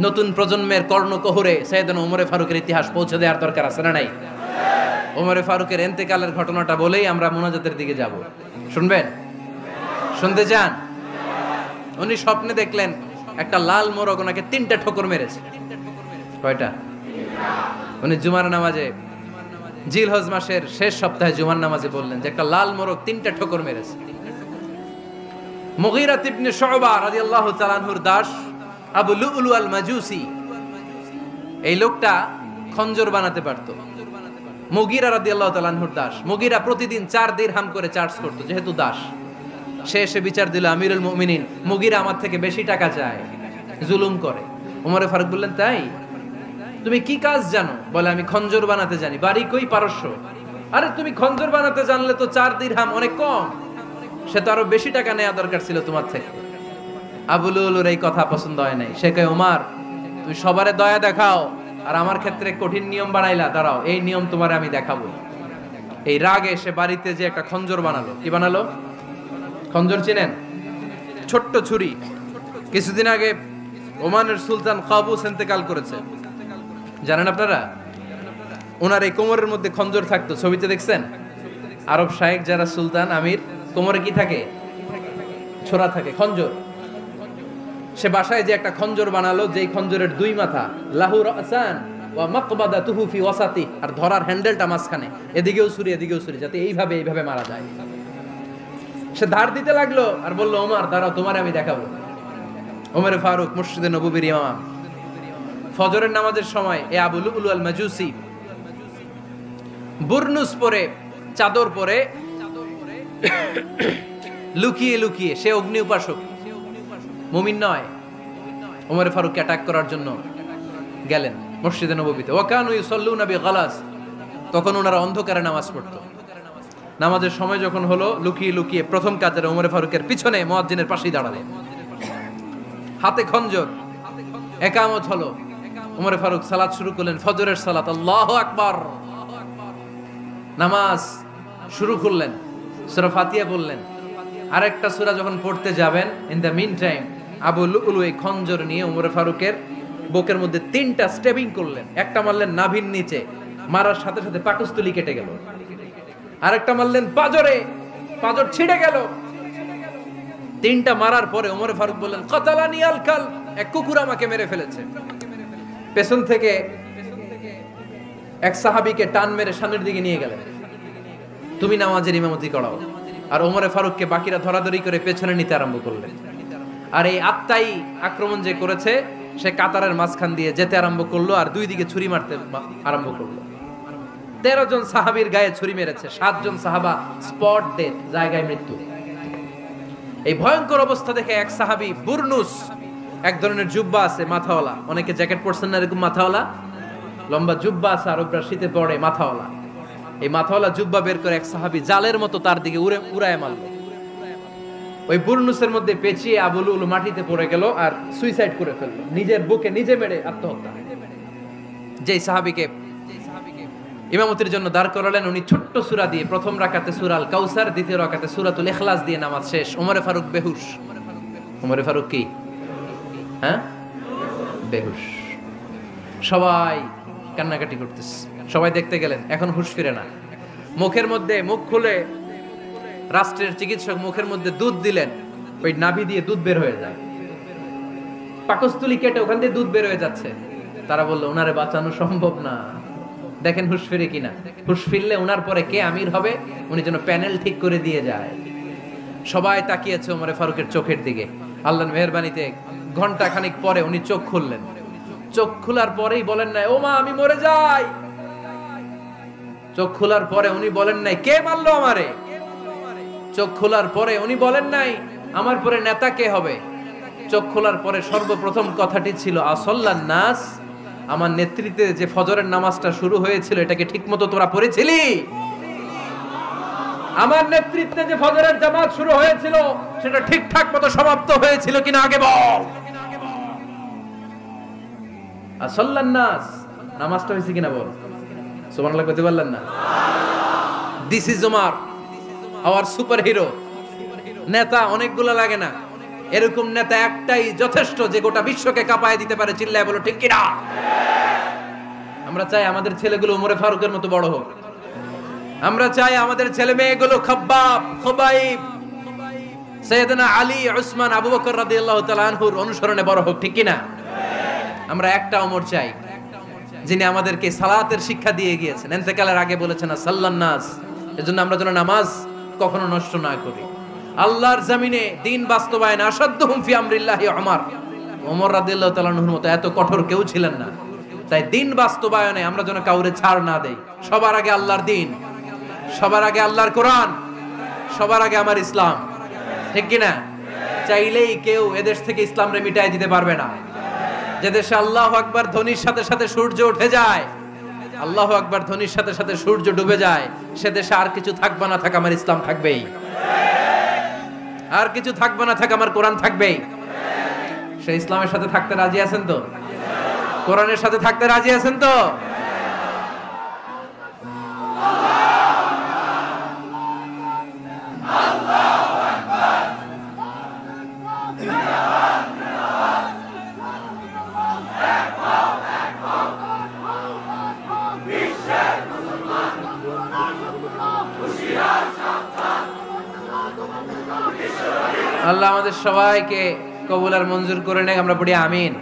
Speaker 1: নতুন প্রজন্মের কর্ণকোহরে সাইয়েদনা ওমরে ফারুকের ইতিহাস পৌঁছে দেওয়ার দরকার আছে না নাই? ওমরে ফারুকের ইন্তেকালের ঘটনাটা বলেই আমরা মুনাজাতের দিকে যাব। শুনবেন? শুনতে চান? উনি স্বপ্নে দেখলেন একটা লাল মোরগ ওনাকে 3টা ঠোকর মেরেছে। কয়টা? উনি জুমার নামাজে, জিলহজ মাসের শেষ সপ্তাহে জুমার নামাজে বললেন যে একটা লাল মোরগ 3টা ঠোকর মেরেছে। মুগীরা ইবনে শুবা রাদিয়াল্লাহু তাআলা আনহুর দাস আবু লুলু আল মাজুসি, এই লোকটা খঞ্জর বানাতে পারত। মুগীরা রাদিয়াল্লাহু তাআলা আনহুর দাস। মুগীরা প্রতিদিন 4 দিরহাম করে চার্জ করত, যেহেতু দাস। সে এসে বিচার দিল, আমিরুল মুমিনিন, মুগীরা আমার থেকে বেশি টাকা চায়, জুলুম করে। ওমরে ফারুক বললেন, তাই? তুমি কি কাজ জানো? বলে, আমি খঞ্জর বানাতে জানি। বাড়ি কই? পারস্য। আরে তুমি খঞ্জর বানাতে জানলে তো 4 দিরহাম অনেক কম, সে তো আরো বেশি টাকা নেওয়া দরকার ছিল তোমার থেকে। আবু লুলুর এই কথা পছন্দ হয় নাই। সে কয়, ওমর তুমি সবারে দয়া দেখাও আর আমার ক্ষেত্রে কঠিন নিয়ম বানাইলা, দাঁড়াও এই নিয়ম তোমারে আমি দেখাবো। এই রাগে সে বাড়িতে যে একটা খঞ্জর বানালো। কি বানালো? খঞ্জর চিনেন? ছোট্ট ছুরি। কিছুদিন আগে ওমানের সুলতান কাবুস ইন্তেকাল করেছে, জানেন আপনারা? ওনার এই কোমরের মধ্যে খঞ্জর থাকতো, ছবিতে দেখছেন? আরব শায়েখ যারা সুলতান আমির, কোমরে কি থাকে? ছোরা থাকে, খঞ্জর। সে বাসায় যে একটা খঞ্জর বানালো, যেই খঞ্জরের দুই মাথা, লাহু রাসান ওয়া মাকবাদাতুহু ফি ওয়াসাতি, আর ধরার হ্যান্ডেলটা মাঝখানে, এদিকেও ছুরি এদিকেও ছুরি, যাতে এইভাবে মারা যায়। সে ধার দিতে লাগলো আর বলল, ওমর দাঁড়াও, তোমারে আমি দেখাবো। ওমরে ফারুক মসজিদে নববীর ইমাম, ফজরের নামাজের সময় এ আবু লুলু আল মাজুসি বুরনুস পরে, চাদর পরে, লুকিয়ে লুকিয়ে, সে অগ্নি উপাসক, মুমিন নয়, ওমরে ফারুককে অ্যাটাক করার জন্য গেলেন মসজিদে নববীতে। ওয়াকানু ইউসাল্লুনা বিগালাস, তখন ওনারা অন্ধকারে নামাজ পড়তো। নামাজের সময় যখন হলো, লুকিয়ে লুকিয়ে প্রথম কাতারে ওমরে ফারুকের পিছনে মুয়াজ্জিনের পাশেই দাঁড়ালেন, হাতে খঞ্জর। একামত হলো, ওমরে ফারুক সালাত শুরু করলেন, ফজরের সালাত, আল্লাহু আকবার। নামাজ শুরু করলেন, সূরা ফাতিহা বললেন। আরেকটা সূরা যখন পড়তে যাবেন, in the mean time Abu লুলু এই খঞ্জর নিয়ে ওমরে ফারুকের বুকের মধ্যে 3টা স্টেবিং করলেন। একটা মারলেন নাভির নিচে, মারার সাথে সাথে পাকস্থলী কেটে গেল। আরেকটা মারলেন পাজরে, পাজর ছিঁড়ে গেল। 3টা মারার পরে ওমরে ফারুক বললেন, কাতালানি আল কাল, এক কুকুর আমাকে মেরে ফেলেছে। পেছন থেকে এক সাহাবীকে টান মেরে সামনের দিকে নিয়ে গেলেন, তুমি নামাজের ইমামতি করাও। আর ওমরে ফারুককে বাকিরা ধরাধরি করে পেছনে নিতে আরম্ভ করলেন। আর এই আত্মাই আক্রমণ যে করেছে, সে কাতারের মাঝখান দিয়ে যেতে আরম্ভ করলো, আর দুই দিকে ছুরি মারতে আরম্ভ করলো। 13 জন সাহাবীর গায়ে ছুরি মেরেছে, 7 জন সাহাবা স্পট ডেথ, জায়গায় মৃত্যু। এই ভয়ঙ্কর অবস্থা দেখে এক সাহাবী বুরনুস, এক ধরনের জুব্বা আছে মাথাওয়ালা, অনেকে জ্যাকেট পরছেন না এরকম মাথাওয়ালা, লম্বা জুব্বা আছে, আরবরা শীতে পরে মাথাওয়ালা, এই মাথাওয়ালা জুব্বা বের করে এক সাহাবী জালের মতো তার দিকে উড়ায় মারলো। ওই বুরনুসের মধ্যে পেঁচিয়ে আবু লুলু মাটিতে পড়ে গেল আর সুইসাইড করে ফেললো, নিজের বুকে নিজে মেরে আত্মহত্যা। যেই সাহাবীকে ইমামতির জন্য দাঁড় করালেন, উনি ছোট্ট সূরা দিয়ে, প্রথম রাকাতে সূরা আল কাউসার, দ্বিতীয় রাকাতে সূরাতুল ইখলাস দিয়ে নামাজ শেষ। ওমরে ফারুক বেহুশ। ওমরে ফারুক কি? হ্যাঁ, বেহুশ। সবাই কান্নাকাটি করতেছে, সবাই দেখতে গেলেন, এখন হুঁশ ফিরে না। মুখের মধ্যে, মুখ খুলে রাষ্ট্রের চিকিৎসক মুখের মধ্যে দুধ দিলেন, ওই নাভি দিয়ে দুধ বের হয়ে যায়, পাকস্থলী কেটে ওখান দিয়ে দুধ বের হয়ে যাচ্ছে। তারা বললো, ওনারে বাঁচানো সম্ভব না, দেখেন হুঁশ ফিরে কিনা। হুঁশ ফিরলে ওনার পরে কে আমির হবে, উনি যেন প্যানেল ঠিক করে দিয়ে যায়। সবাই তাকিয়েছে ওমরে ফারুকের চোখের দিকে। আল্লাহর মেহেরবানিতে ঘন্টা খানিক পরে উনি চোখ খুললেন। চোখ খোলার পরেই বলেন নাই, ও মা আমি মরে যাই। চোখ খোলার পরে উনি বলেন নাই, কে মারলো আমারে। চোখ খোলার পরে উনি বলেন নাই, আমার পরে নেতা কে হবে। চোখ খোলার পরে সর্বপ্রথম কথাটি ছিল, আসল্লান নাস, আমার নেতৃত্বে যে ফজরের নামাজটা শুরু হয়েছিল, এটাকে ঠিকমতো তোরা পড়েছিলি? আমার নেতৃত্বে যে ফজরের জামাত শুরু হয়েছিল, সেটা ঠিকঠাক মতো সমাপ্ত হয়েছিল কিনা আগে বল। আসল্লান নাস, নামাজটা হয়েছে কিনা বল। সুবহানাল্লাহ কইতে পারলেন না? This is Omar, hour super hero. নেতা অনেকগুলো লাগে না, এরকম নেতা একটাই যথেষ্ট, যে গোটা বিশ্বকে কাঁপায় দিতে পারে। চিল্লায় বলো ঠিক কিনা? আমরা চাই আমাদের ছেলেগুলো ওমরে ফারুকের মতো বড় হোক। আমরা চাই আমাদের ছেলে মেয়েগুলো খাব্বাব, খুবাইব, সাইয়েদনা আলী, উসমান, আবু বকর রাদিয়াল্লাহু তাআলা আনহুর অনুসরণে বড় হোক, ঠিক কিনা? আমরা একটা ওমর চাই, যিনি আমাদেরকে সালাতের শিক্ষা দিয়ে গিয়েছেন, ইন্তেকালের আগে বলেছেন সাল্লান নাস। এজন্য আমরা যেন নামাজ কখনো নষ্ট না করি। আল্লাহর জমিনে দিন বাস্তবায়ন আসাদ্দুহুম ফি আমরিল্লাহি ওমর রাদিয়াল্লাহু তাআলা আনহুর মতো এত কঠোর কেউ ছিলেন না। তাই দিন বাস্তবায়নে আমরা যেন কাউরে ছাড় না দেই। সবার আগে আল্লাহর দিন, সবার আগে আল্লাহর কোরআন, সবার আগে আমার ইসলাম, ঠিক কিনা? চাইলেই কেউ এদেশ থেকে ইসলামরে মিটাই দিতে পারবে না। যে দেশে আল্লাহু আকবার ধ্বনির সাথে সাথে সূর্য উঠে যায়, আল্লাহু আকবার ধ্বনির সাথে সাথে সূর্য ডুবে যায়, সে দেশে আর কিছু থাকবে না থাক, আমার ইসলাম থাকবেই। আর কিছু থাকবে না থাক, আমার কোরআন থাকবেই। সে ইসলামের সাথে থাকতে রাজি আছেন তো? কোরআনের সাথে থাকতে রাজি আছেন তো? আল্লাহ আমাদের সবাইকে কবুল আর মঞ্জুর করে নেক, আমরা পড়ি আমিন।